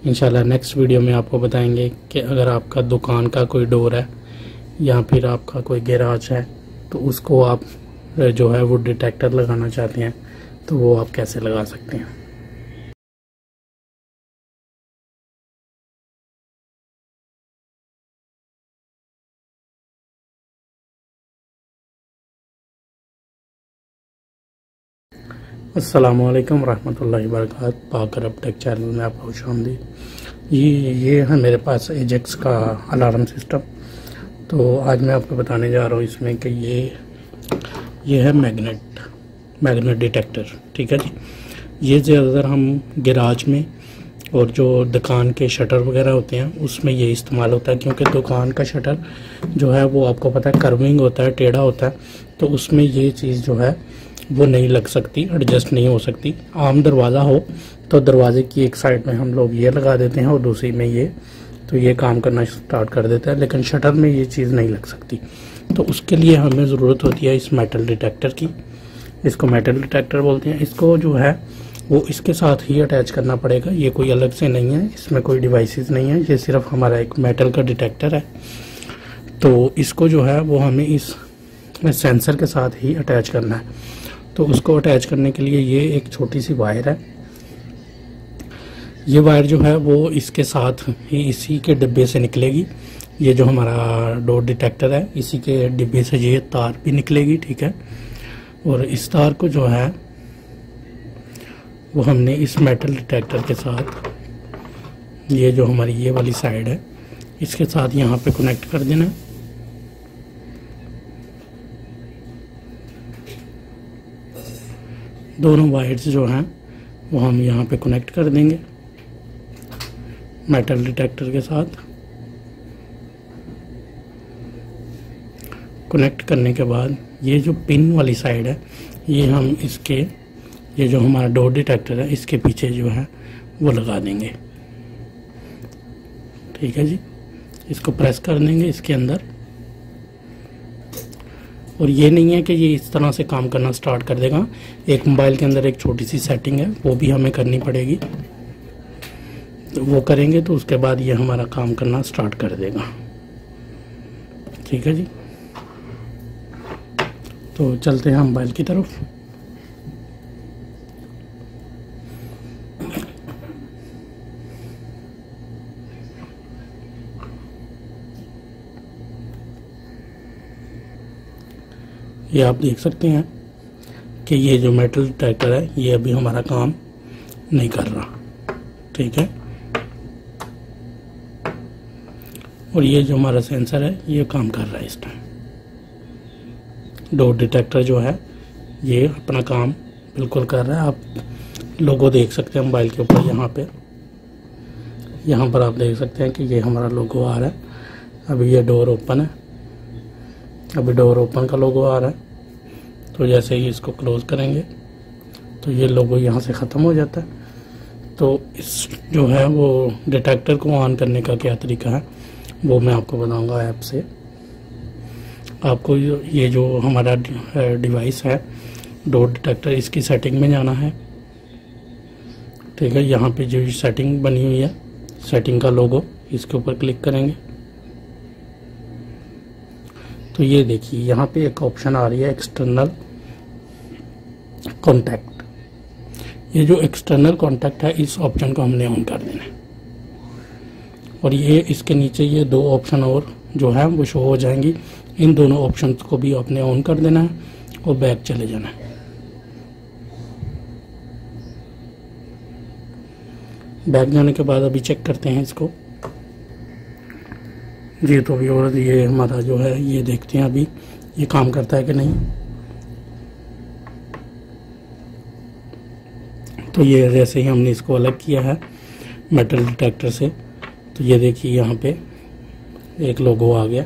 इंशाल्लाह नेक्स्ट वीडियो में आपको बताएंगे कि अगर आपका दुकान का कोई डोर है या फिर आपका कोई गैराज है तो उसको आप जो है वो डिटेक्टर लगाना चाहते हैं तो वो आप कैसे लगा सकते हैं। अस्सलामु अलैकुम रहमतुल्लाहि व बरकातहू। पाक अरब टेक चैनल में आपको खुशामदीद। ये है मेरे पास एजेक्स का अलार्म सिस्टम। तो आज मैं आपको बताने जा रहा हूँ इसमें कि ये है मैग्नेट डिटेक्टर। ठीक है जी, ये ज़्यादातर हम गैराज में और जो दुकान के शटर वगैरह होते हैं उसमें ये इस्तेमाल होता है, क्योंकि दुकान का शटर जो है वो आपको पता है कर्विंग होता है, टेढ़ा होता है, तो उसमें ये चीज़ जो है वो नहीं लग सकती, एडजस्ट नहीं हो सकती। आम दरवाज़ा हो तो दरवाजे की एक साइड में हम लोग ये लगा देते हैं और दूसरी में ये, तो ये काम करना स्टार्ट कर देता है, लेकिन शटर में ये चीज़ नहीं लग सकती। तो उसके लिए हमें ज़रूरत होती है इस मेटल डिटेक्टर की। इसको मेटल डिटेक्टर बोलते हैं। इसको जो है वो इसके साथ ही अटैच करना पड़ेगा, ये कोई अलग से नहीं है, इसमें कोई डिवाइसेस नहीं है, ये सिर्फ हमारा एक मेटल का डिटेक्टर है। तो इसको जो है वो हमें इस सेंसर के साथ ही अटैच करना है। तो उसको अटैच करने के लिए ये एक छोटी सी वायर है। ये वायर जो है वो इसके साथ ही इसी के डिब्बे से निकलेगी। ये जो हमारा डोर डिटेक्टर है इसी के डिब्बे से ये तार भी निकलेगी। ठीक है, और इस तार को जो है वो हमने इस मेटल डिटेक्टर के साथ, ये जो हमारी ये वाली साइड है इसके साथ यहाँ पे कनेक्ट कर देना है। दोनों वायर्स जो हैं वो हम यहाँ पे कनेक्ट कर देंगे मेटल डिटेक्टर के साथ। कनेक्ट करने के बाद ये जो पिन वाली साइड है ये हम इसके, ये जो हमारा डोर डिटेक्टर है इसके पीछे जो है वो लगा देंगे। ठीक है जी, इसको प्रेस कर देंगे इसके अंदर। और ये नहीं है कि ये इस तरह से काम करना स्टार्ट कर देगा। एक मोबाइल के अंदर एक छोटी सी सेटिंग है वो भी हमें करनी पड़ेगी, तो वो करेंगे तो उसके बाद ये हमारा काम करना स्टार्ट कर देगा। ठीक है जी, तो चलते हैं मोबाइल की तरफ। ये आप देख सकते हैं कि ये जो मेटल डिटेक्टर है ये अभी हमारा काम नहीं कर रहा। ठीक है, और ये जो हमारा सेंसर है ये काम कर रहा है इस टाइम। डोर डिटेक्टर जो है ये अपना काम बिल्कुल कर रहा है। आप लोगो देख सकते हैं मोबाइल के ऊपर। यहाँ पर आप देख सकते हैं कि ये हमारा लोगो आ रहा है। अभी ये डोर ओपन है, अभी डोर ओपन का लोगो आ रहा है। तो जैसे ही इसको क्लोज करेंगे तो ये लोगो यहाँ से ख़त्म हो जाता है। तो इस जो है वो डिटेक्टर को ऑन करने का क्या तरीका है वो मैं आपको बताऊंगा ऐप से। आपको ये जो हमारा डिवाइस है डोर डिटेक्टर, इसकी सेटिंग में जाना है। ठीक है, यहाँ पे जो सेटिंग बनी हुई है, सेटिंग का लोगो, इसके ऊपर क्लिक करेंगे तो ये देखिए यहाँ पे एक ऑप्शन आ रही है एक्सटर्नल कॉन्टैक्ट। ये जो एक्सटर्नल कॉन्टैक्ट है इस ऑप्शन को हमने ऑन कर देना है। और ये इसके नीचे ये दो ऑप्शन और जो है वो शो हो जाएंगी। इन दोनों ऑप्शन को भी आपने ऑन कर देना है और बैक चले जाना है। बैक जाने के बाद अभी चेक करते हैं इसको। जी तो अभी और ये हमारा जो है ये देखते हैं अभी ये काम करता है कि नहीं। तो ये जैसे ही हमने इसको अलग किया है मेटल डिटेक्टर से, तो ये देखिए यहाँ पे एक लोगो आ गया।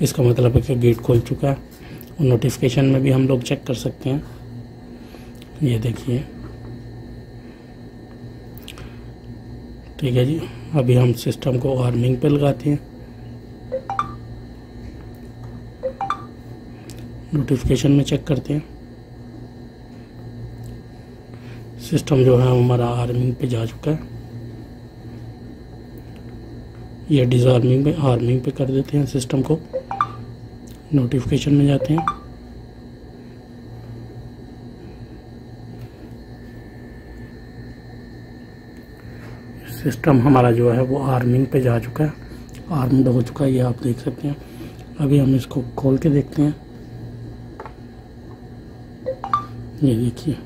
इसका मतलब है कि गेट खुल चुका है। और नोटिफिकेशन में भी हम लोग चेक कर सकते हैं। ये देखिए, ठीक है जी। अभी हम सिस्टम को आर्मिंग पे लगाते हैं। नोटिफिकेशन में चेक करते हैं। सिस्टम जो है हमारा आर्मिंग पे जा चुका है। ये डिसआर्मिंग में आर्मिंग पे कर देते हैं सिस्टम को। नोटिफिकेशन में जाते हैं। सिस्टम हमारा जो है वो आर्मिंग पे जा चुका है, आर्म्ड हो चुका है, ये आप देख सकते हैं। अभी हम इसको खोल के देखते हैं। ये देखिए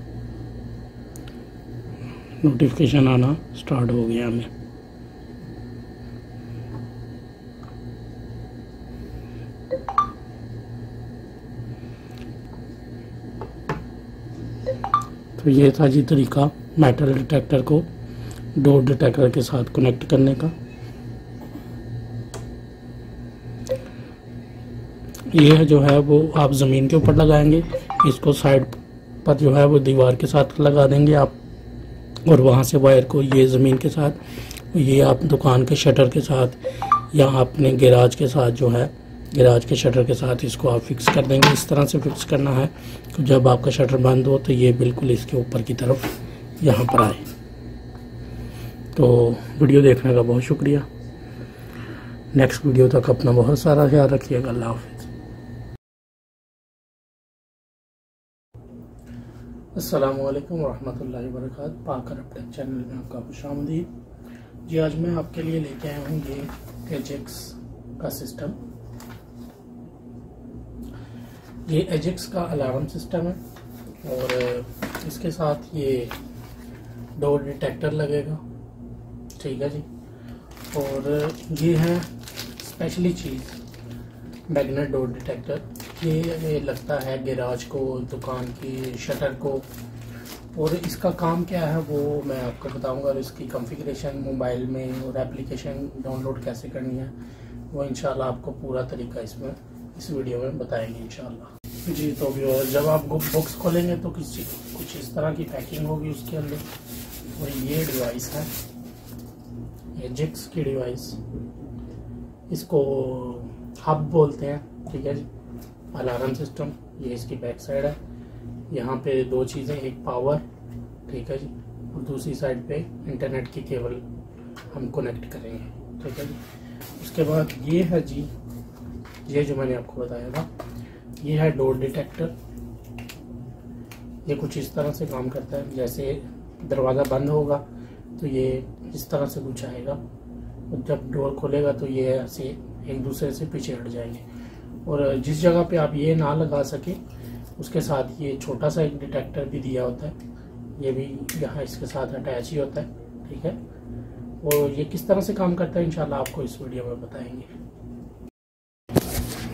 नोटिफिकेशन आना स्टार्ट हो गया हमें। तो ये था जी तरीका मेटल डिटेक्टर को डोर डिटेक्टर के साथ कनेक्ट करने का। ये जो है वो आप ज़मीन के ऊपर लगाएंगे, इसको साइड पर जो है वो दीवार के साथ लगा देंगे आप, और वहाँ से वायर को ये ज़मीन के साथ, ये आप दुकान के शटर के साथ या अपने गैराज के साथ जो है गैराज के शटर के साथ इसको आप फिक्स कर देंगे। इस तरह से फिक्स करना है तो जब आपका शटर बंद हो तो ये बिल्कुल इसके ऊपर की तरफ यहाँ पर आए। तो वीडियो देखने का बहुत शुक्रिया। नेक्स्ट वीडियो तक अपना बहुत सारा ख्याल रखिएगा। अल्लाह हाफ़िज़। अस्सलामुअलैकुम वरहमतुल्लाहि वबरकातुहू। पाकर अपडेट चैनल में आपका खुशामदीद। जी आज मैं आपके लिए लेके आया हूँ ये एजेक्स का सिस्टम। ये एजेक्स का अलार्म सिस्टम है और इसके साथ ये डोर डिटेक्टर लगेगा। ठीक है जी। और ये है स्पेशली चीज़ मैग्नेट डोर डिटेक्टर। ये लगता है गैराज को, दुकान की शटर को। और इसका काम क्या है वो मैं आपको बताऊंगा। और इसकी कॉन्फ़िगरेशन मोबाइल में और एप्लीकेशन डाउनलोड कैसे करनी है वो इंशाल्लाह आपको पूरा तरीका इसमें इस वीडियो में बताएंगे इंशाल्लाह। जी तो जब आप बॉक्स खोलेंगे तो कुछ इस तरह की पैकिंग होगी उसके अंदर। और ये डिवाइस है एजेक्स की डिवाइस, इसको हब बोलते हैं। ठीक है जी। अलार्म सिस्टम, ये इसकी बैक साइड है। यहाँ पे दो चीज़ें, एक पावर, ठीक है जी, और दूसरी साइड पे इंटरनेट की केबल हम कनेक्ट करेंगे। ठीक है जी। उसके बाद ये है जी, ये जो मैंने आपको बताया था, ये है डोर डिटेक्टर। ये कुछ इस तरह से काम करता है, जैसे दरवाज़ा बंद होगा तो ये इस तरह से कुछ आएगा, और जब डोर खोलेगा तो ये ऐसे एक दूसरे से पीछे हट जाएंगे। और जिस जगह पे आप ये ना लगा सके उसके साथ ये छोटा सा एक डिटेक्टर भी दिया होता है, ये भी यहाँ इसके साथ अटैच ही होता है। ठीक है। और ये किस तरह से काम करता है इंशाल्लाह आपको इस वीडियो में बताएंगे।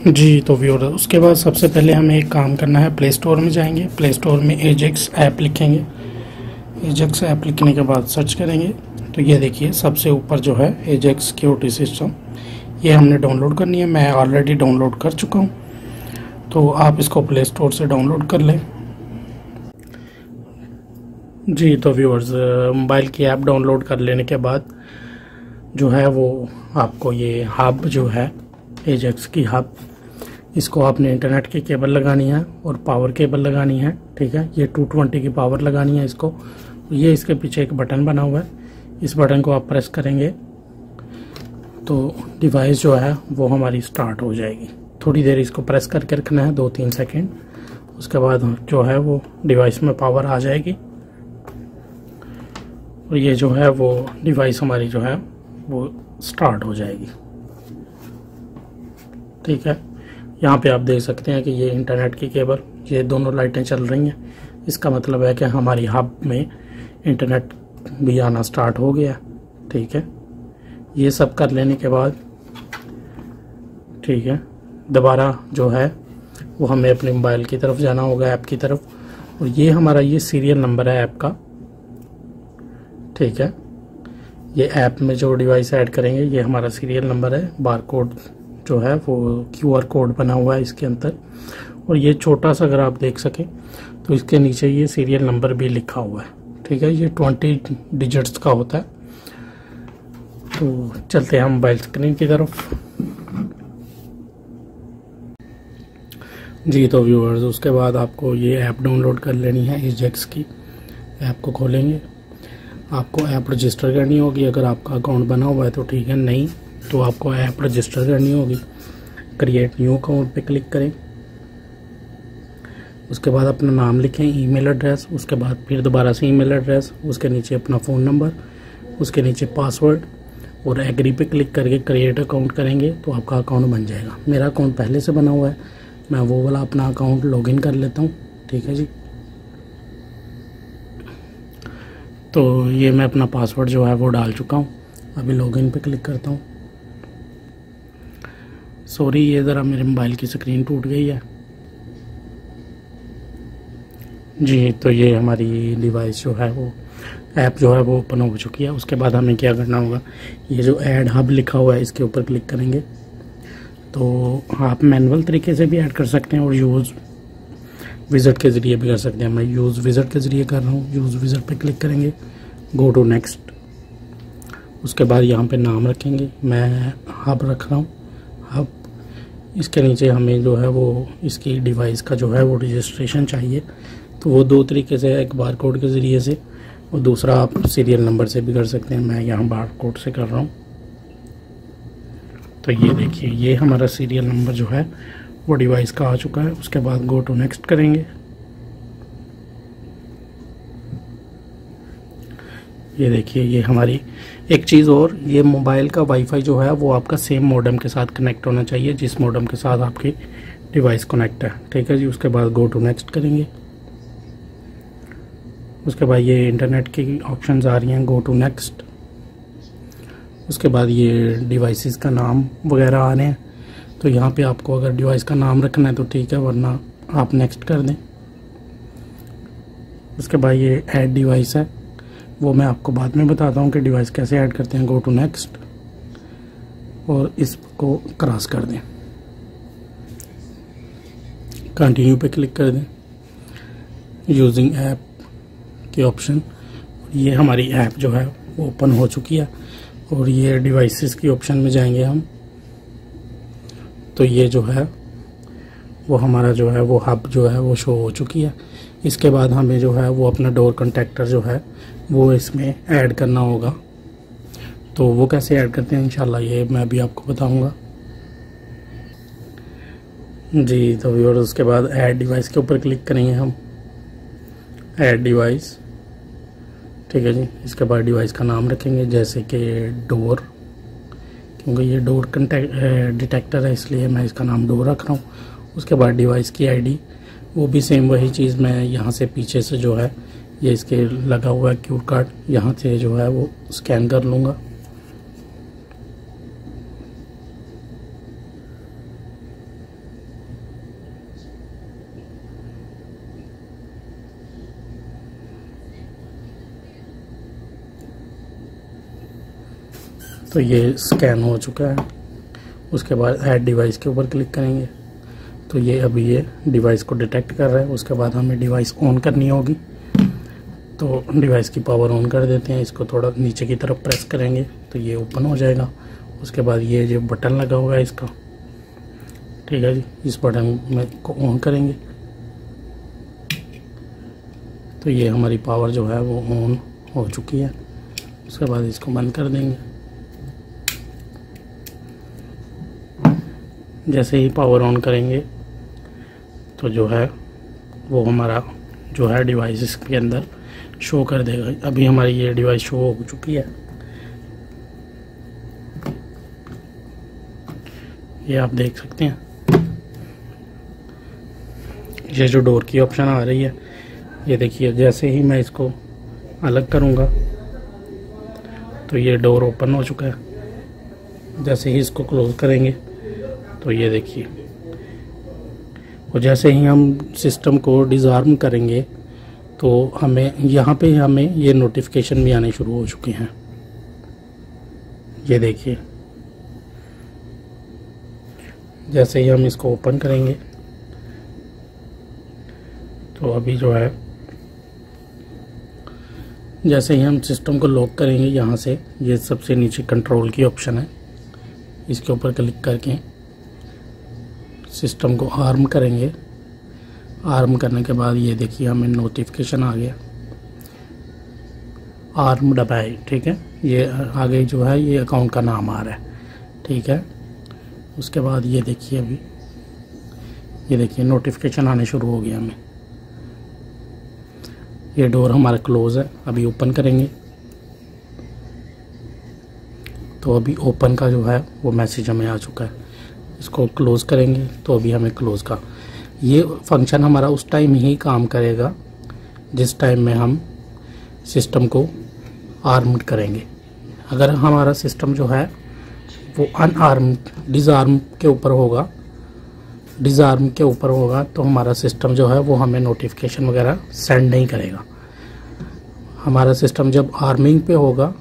जी तो व्यूअर, उसके बाद सबसे पहले हमें एक काम करना है, प्ले स्टोर में जाएंगे। प्ले स्टोर में एजेक्स ऐप लिखेंगे। एजेक्स ऐप लिखने के बाद सर्च करेंगे तो ये देखिए सबसे ऊपर जो है एजेक्स सिक्योरिटी सिस्टम, ये हमने डाउनलोड करनी है। मैं ऑलरेडी डाउनलोड कर चुका हूँ, तो आप इसको प्ले स्टोर से डाउनलोड कर लें। जी तो व्यूअर्स, मोबाइल की ऐप डाउनलोड कर लेने के बाद जो है वो आपको ये हब जो है एजेक्स की हब, इसको आपने इंटरनेट की केबल लगानी है और पावर केबल लगानी है। ठीक है, ये 220 की पावर लगानी है इसको। ये इसके पीछे एक बटन बना हुआ है, इस बटन को आप प्रेस करेंगे तो डिवाइस जो है वो हमारी स्टार्ट हो जाएगी। थोड़ी देर इसको प्रेस करके रखना है, 2-3 सेकेंड। उसके बाद जो है वो डिवाइस में पावर आ जाएगी और ये जो है वो डिवाइस हमारी जो है वो स्टार्ट हो जाएगी। ठीक है, यहाँ पे आप देख सकते हैं कि ये इंटरनेट की केबल, ये दोनों लाइटें चल रही हैं। इसका मतलब है कि हमारी हब में इंटरनेट भी आना स्टार्ट हो गया। ठीक है, ये सब कर लेने के बाद ठीक है, दोबारा जो है वो हमें अपने मोबाइल की तरफ जाना होगा, ऐप की तरफ। और ये हमारा ये सीरियल नंबर है ऐप का। ठीक है, ये ऐप में जो डिवाइस ऐड करेंगे ये हमारा सीरियल नंबर है। बार कोड जो है वो QR कोड बना हुआ है इसके अंदर, और ये छोटा सा अगर आप देख सकें तो इसके नीचे ये सीरियल नंबर भी लिखा हुआ है। ठीक है, ये 20 डिजिट्स का होता है। तो चलते हैं हम मोबाइल स्क्रीन की तरफ। जी तो व्यूअर्स, उसके बाद आपको ये ऐप डाउनलोड कर लेनी है एजेक्स की। ऐप को खोलेंगे, आपको ऐप रजिस्टर करनी होगी। अगर आपका अकाउंट बना हुआ है तो ठीक है, नहीं तो आपको ऐप रजिस्टर करनी होगी। क्रिएट न्यू अकाउंट पे क्लिक करें, उसके बाद अपना नाम लिखें, ईमेल एड्रेस, उसके बाद फिर दोबारा से ईमेल एड्रेस, उसके नीचे अपना फ़ोन नंबर, उसके नीचे पासवर्ड, और एग्री पे क्लिक करके क्रिएट अकाउंट करेंगे तो आपका अकाउंट बन जाएगा। मेरा अकाउंट पहले से बना हुआ है, मैं वो वाला अपना अकाउंट लॉगिन कर लेता हूँ। ठीक है जी, तो ये मैं अपना पासवर्ड जो है वो डाल चुका हूँ। अभी लॉगिन पे क्लिक करता हूँ। सॉरी, ये ज़रा मेरे मोबाइल की स्क्रीन टूट गई है। जी तो ये हमारी डिवाइस जो है वो ऐप जो है वो ओपन हो चुकी है। उसके बाद हमें क्या करना होगा, ये जो ऐड हब लिखा हुआ है इसके ऊपर क्लिक करेंगे। तो आप मैनुअल तरीके से भी ऐड कर सकते हैं और यूज़ विज़िट के ज़रिए भी कर सकते हैं। मैं यूज़ विज़िट के ज़रिए कर रहा हूँ। यूज़ विज़िट पे क्लिक करेंगे, गो टू नेक्स्ट। उसके बाद यहाँ पे नाम रखेंगे, मैं हब रख रहा हूँ, हब। इसके नीचे हमें जो है वो इसकी डिवाइस का जो है वो रजिस्ट्रेशन चाहिए। तो वो 2 तरीके से, एक बार कोड के ज़रिए से और दूसरा आप सीरियल नंबर से भी कर सकते हैं। मैं यहाँ बार कोड से कर रहा हूँ। तो ये देखिए, ये हमारा सीरियल नंबर जो है वो डिवाइस का आ चुका है। उसके बाद गो टू नेक्स्ट करेंगे। ये देखिए, ये हमारी एक चीज़ और, ये मोबाइल का वाईफाई जो है वो आपका सेम मॉडेम के साथ कनेक्ट होना चाहिए जिस मॉडेम के साथ आपकी डिवाइस कनेक्ट है। ठीक है जी, उसके बाद गो टू नेक्स्ट करेंगे। उसके बाद ये इंटरनेट की ऑप्शंस आ रही हैं, गो टू नेक्स्ट। उसके बाद ये डिवाइसेस का नाम वगैरह आ रहे हैं। तो यहाँ पे आपको अगर डिवाइस का नाम रखना है तो ठीक है, वरना आप नेक्स्ट कर दें। उसके बाद ये ऐड डिवाइस है, वो मैं आपको बाद में बताता हूँ कि डिवाइस कैसे ऐड करते हैं। गो टू नेक्स्ट और इसको क्रॉस कर दें, कंटिन्यू पे क्लिक कर दें, यूजिंग ऐप के ऑप्शन। ये हमारी ऐप जो है वो ओपन हो चुकी है और ये डिवाइसेस की ऑप्शन में जाएंगे हम। तो ये जो है वो हमारा जो है वो हब जो है वो शो हो चुकी है। इसके बाद हमें जो है वो अपना डोर कंटेक्टर जो है वो इसमें ऐड करना होगा। तो वो कैसे ऐड करते हैं इंशाल्लाह ये मैं भी आपको बताऊंगा। जी तो व्यूअर, उसके बाद ऐड डिवाइस के ऊपर क्लिक करेंगे हम, ऐड डिवाइस। ठीक है जी, इसके बाद डिवाइस का नाम रखेंगे जैसे कि डोर, क्योंकि ये डोर डिटेक्टर है इसलिए मैं इसका नाम डोर रख रहा हूँ। उसके बाद डिवाइस की आईडी, वो भी सेम वही चीज़, मैं यहाँ से पीछे से जो है ये इसके लगा हुआ है QR कार्ड, यहाँ से जो है वो स्कैन कर लूँगा। तो ये स्कैन हो चुका है। उसके बाद ऐड डिवाइस के ऊपर क्लिक करेंगे तो ये अभी ये डिवाइस को डिटेक्ट कर रहा है। उसके बाद हमें डिवाइस ऑन करनी होगी, तो डिवाइस की पावर ऑन कर देते हैं। इसको थोड़ा नीचे की तरफ प्रेस करेंगे तो ये ओपन हो जाएगा। उसके बाद ये जो बटन लगा हुआ है इसका, ठीक है जी, इस बटन में को ऑन करेंगे तो ये हमारी पावर जो है वो ऑन हो चुकी है। उसके बाद इसको बंद कर देंगे। जैसे ही पावर ऑन करेंगे तो जो है वो हमारा जो है डिवाइस इसके अंदर शो कर देगा। अभी हमारी ये डिवाइस शो हो चुकी है, ये आप देख सकते हैं। ये जो डोर की ऑप्शन आ रही है, ये देखिए, जैसे ही मैं इसको अलग करूँगा तो ये डोर ओपन हो चुका है। जैसे ही इसको क्लोज करेंगे तो ये देखिए, और जैसे ही हम सिस्टम को डिसआर्म करेंगे तो हमें यहाँ पे हमें ये नोटिफिकेशन भी आने शुरू हो चुके हैं। ये देखिए, जैसे ही हम इसको ओपन करेंगे तो अभी जो है जैसे ही हम सिस्टम को लॉक करेंगे, यहाँ से ये सबसे नीचे कंट्रोल की ऑप्शन है, इसके ऊपर क्लिक करके सिस्टम को आर्म करेंगे। आर्म करने के बाद ये देखिए हमें नोटिफिकेशन आ गया, आर्म दबाए, ठीक है। ये आगे जो है ये अकाउंट का नाम आ रहा है, ठीक है। उसके बाद ये देखिए, अभी ये देखिए नोटिफिकेशन आने शुरू हो गया हमें। ये डोर हमारा क्लोज है, अभी ओपन करेंगे तो अभी ओपन का जो है वो मैसेज हमें आ चुका है। इसको क्लोज करेंगे तो अभी हमें क्लोज का ये फंक्शन हमारा उस टाइम ही काम करेगा जिस टाइम में हम सिस्टम को आर्म्ड करेंगे। अगर हमारा सिस्टम जो है वो अनआर्म डिसआर्म के ऊपर होगा, डिसआर्म के ऊपर होगा तो हमारा सिस्टम जो है वो हमें नोटिफिकेशन वगैरह सेंड नहीं करेगा। हमारा सिस्टम जब आर्मिंग पे होगा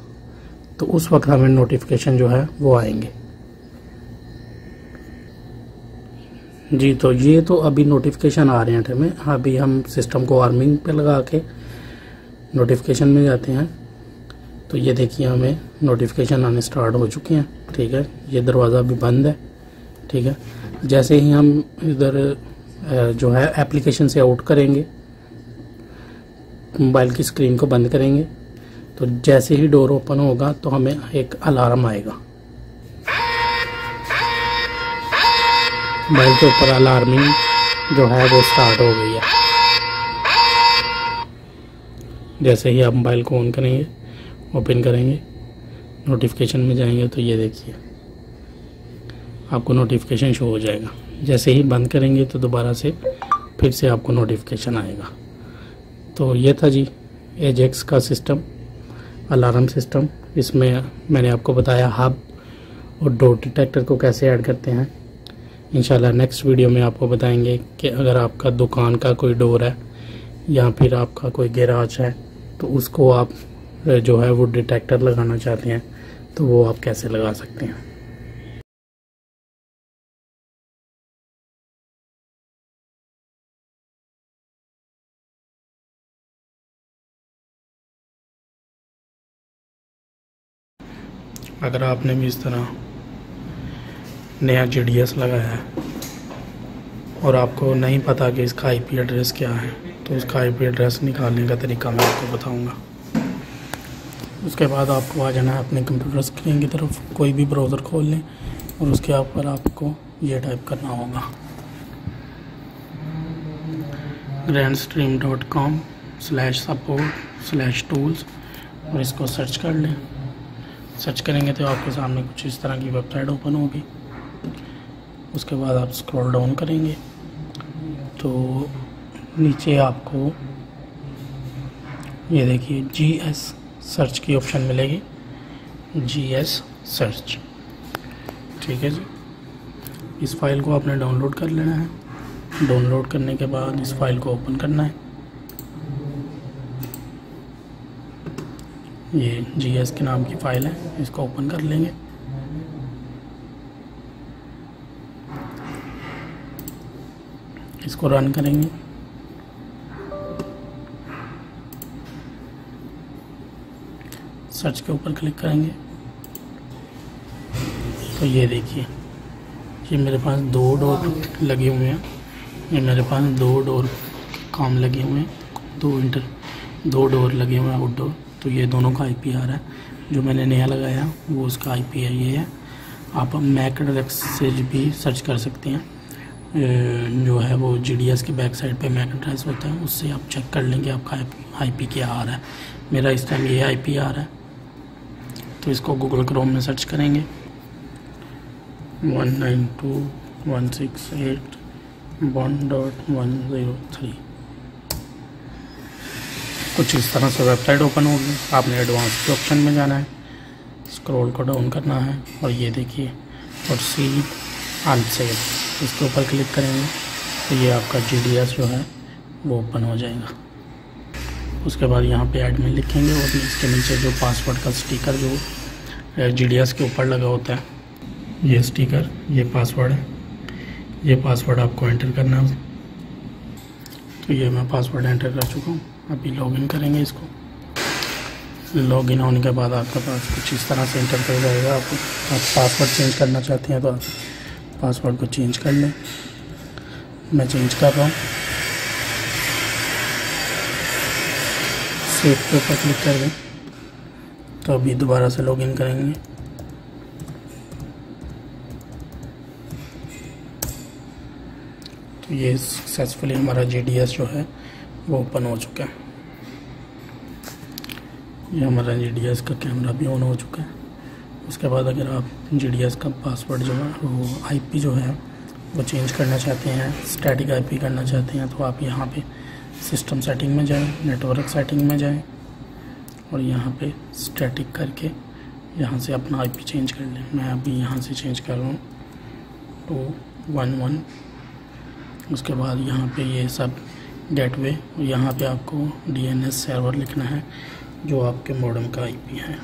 तो उस वक्त हमें नोटिफिकेशन जो है वो आएंगे। जी, तो ये तो अभी नोटिफिकेशन आ रहे हैं हमें। अभी हम सिस्टम को आर्मिंग पे लगा के नोटिफिकेशन में जाते हैं तो ये देखिए हमें नोटिफिकेशन आने स्टार्ट हो चुके हैं, ठीक है। ये दरवाज़ा अभी बंद है, ठीक है। जैसे ही हम इधर जो है एप्लीकेशन से आउट करेंगे, मोबाइल की स्क्रीन को बंद करेंगे तो जैसे ही डोर ओपन होगा तो हमें एक अलार्म आएगा। मोबाइल के ऊपर अलार्मिंग जो है वो स्टार्ट हो गई है। जैसे ही आप मोबाइल को ऑन करेंगे, ओपन करेंगे, नोटिफिकेशन में जाएंगे तो ये देखिए आपको नोटिफिकेशन शो हो जाएगा। जैसे ही बंद करेंगे तो दोबारा से फिर से आपको नोटिफिकेशन आएगा। तो ये था जी एजेक्स का सिस्टम, अलार्म सिस्टम। इसमें मैंने आपको बताया हब और डोर डिटेक्टर को कैसे ऐड करते हैं। इंशाल्लाह नेक्स्ट वीडियो में आपको बताएंगे कि अगर आपका दुकान का कोई डोर है या फिर आपका कोई गैराज है तो उसको आप जो है वो डिटेक्टर लगाना चाहते हैं तो वो आप कैसे लगा सकते हैं। अगर आपने भी इस तरह नया GDS लगाया है और आपको नहीं पता कि इसका IP एड्रेस क्या है तो उसका IP एड्रेस निकालने का तरीका मैं आपको बताऊंगा। उसके बाद आपको आ जाना है अपने कंप्यूटर स्क्रीन की तरफ, कोई भी ब्राउज़र खोल लें और उसके ऊपर आपको ये टाइप करना होगा grandstream.com/support/tools और इसको सर्च कर लें। सर्च करेंगे तो आपके सामने कुछ इस तरह की वेबसाइट ओपन होगी। उसके बाद आप स्क्रॉल डाउन करेंगे तो नीचे आपको ये देखिए GS सर्च की ऑप्शन मिलेगी, GS सर्च, ठीक है जी। इस फाइल को आपने डाउनलोड कर लेना है। डाउनलोड करने के बाद इस फाइल को ओपन करना है। ये GS के नाम की फ़ाइल है, इसको ओपन कर लेंगे। इसको रन करेंगे। सर्च के ऊपर क्लिक करेंगे तो ये देखिए, ये मेरे पास 2 डोर लगे हुए हैं। ये मेरे पास 2 डोर काम लगे हुए हैं, 2 डोर लगे हुए हैं आउटडोर। तो ये दोनों का IP आ रहा है। जो मैंने नया लगाया वो उसका IP है, ये है। आप मैक एड्रेस से भी सर्च कर सकते हैं। जो है वो GDS के बैक साइड पे मैक एड्रेस होता है, उससे आप चेक कर लेंगे आपका IP क्या आ रहा है। मेरा इस टाइम ये IP आ रहा है। तो इसको गूगल क्रोम में सर्च करेंगे 192.168.1.103। कुछ इस तरह से वेबसाइट ओपन होगी। आपने एडवांस के ऑप्शन में जाना है, स्क्रॉल को डाउन करना है और ये देखिए प्रोसीड अनसेव, इसके ऊपर क्लिक करेंगे तो ये आपका GDS जो है वो ओपन हो जाएगा। उसके बाद यहाँ पे एडमिन लिखेंगे और इसके नीचे जो पासवर्ड का स्टिकर जो GDS के ऊपर लगा होता है, ये स्टिकर, ये पासवर्ड है। ये पासवर्ड आपको एंटर करना है। तो ये मैं पासवर्ड एंटर कर चुका हूँ। अभी लॉगिन करेंगे इसको। लॉगिन होने के बाद आपके पास कुछ इस तरह से एंटर कर जाएगा। आप पासवर्ड चेंज करना चाहते हैं तो आप पासवर्ड को चेंज कर लें। मैं चेंज कर रहा हूँ। सेव के ऊपर क्लिक कर दें तो अभी दोबारा से लॉगिन करेंगे। तो ये सक्सेसफुली हमारा GDS जो है वो ओपन हो चुका है। ये हमारा GDS का कैमरा भी ऑन हो चुका है। उसके बाद अगर आप GDS का पासवर्ड जो है वो IP जो है वो चेंज करना चाहते हैं, स्टैटिक IP करना चाहते हैं, तो आप यहाँ पे सिस्टम सेटिंग में जाएं, नेटवर्क सेटिंग में जाएं और यहाँ पे स्टैटिक करके यहाँ से अपना IP चेंज कर लें। मैं अभी यहाँ से चेंज कर रहा हूँ 211। उसके बाद यहाँ पे ये सब गेटवे, यहाँ पे आपको DNS सर्वर लिखना है जो आपके मॉडेम का IP है।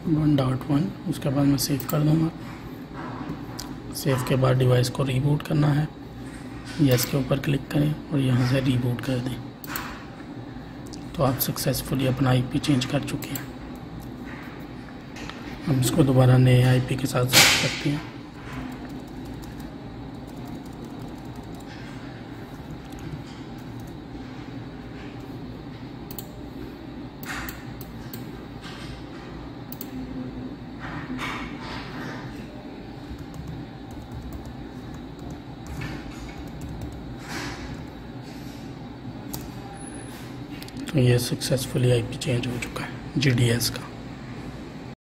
.1। उसके बाद मैं सेव कर दूँगा। सेव के बाद डिवाइस को रीबूट करना है। यस के ऊपर क्लिक करें और यहाँ से रीबूट कर दें तो आप सक्सेसफुली अपना IP चेंज कर चुके हैं। हम इसको दोबारा नए IP के साथ सर्च करते हैं। तो ये सक्सेसफुली IP चेंज हो चुका है GDS का।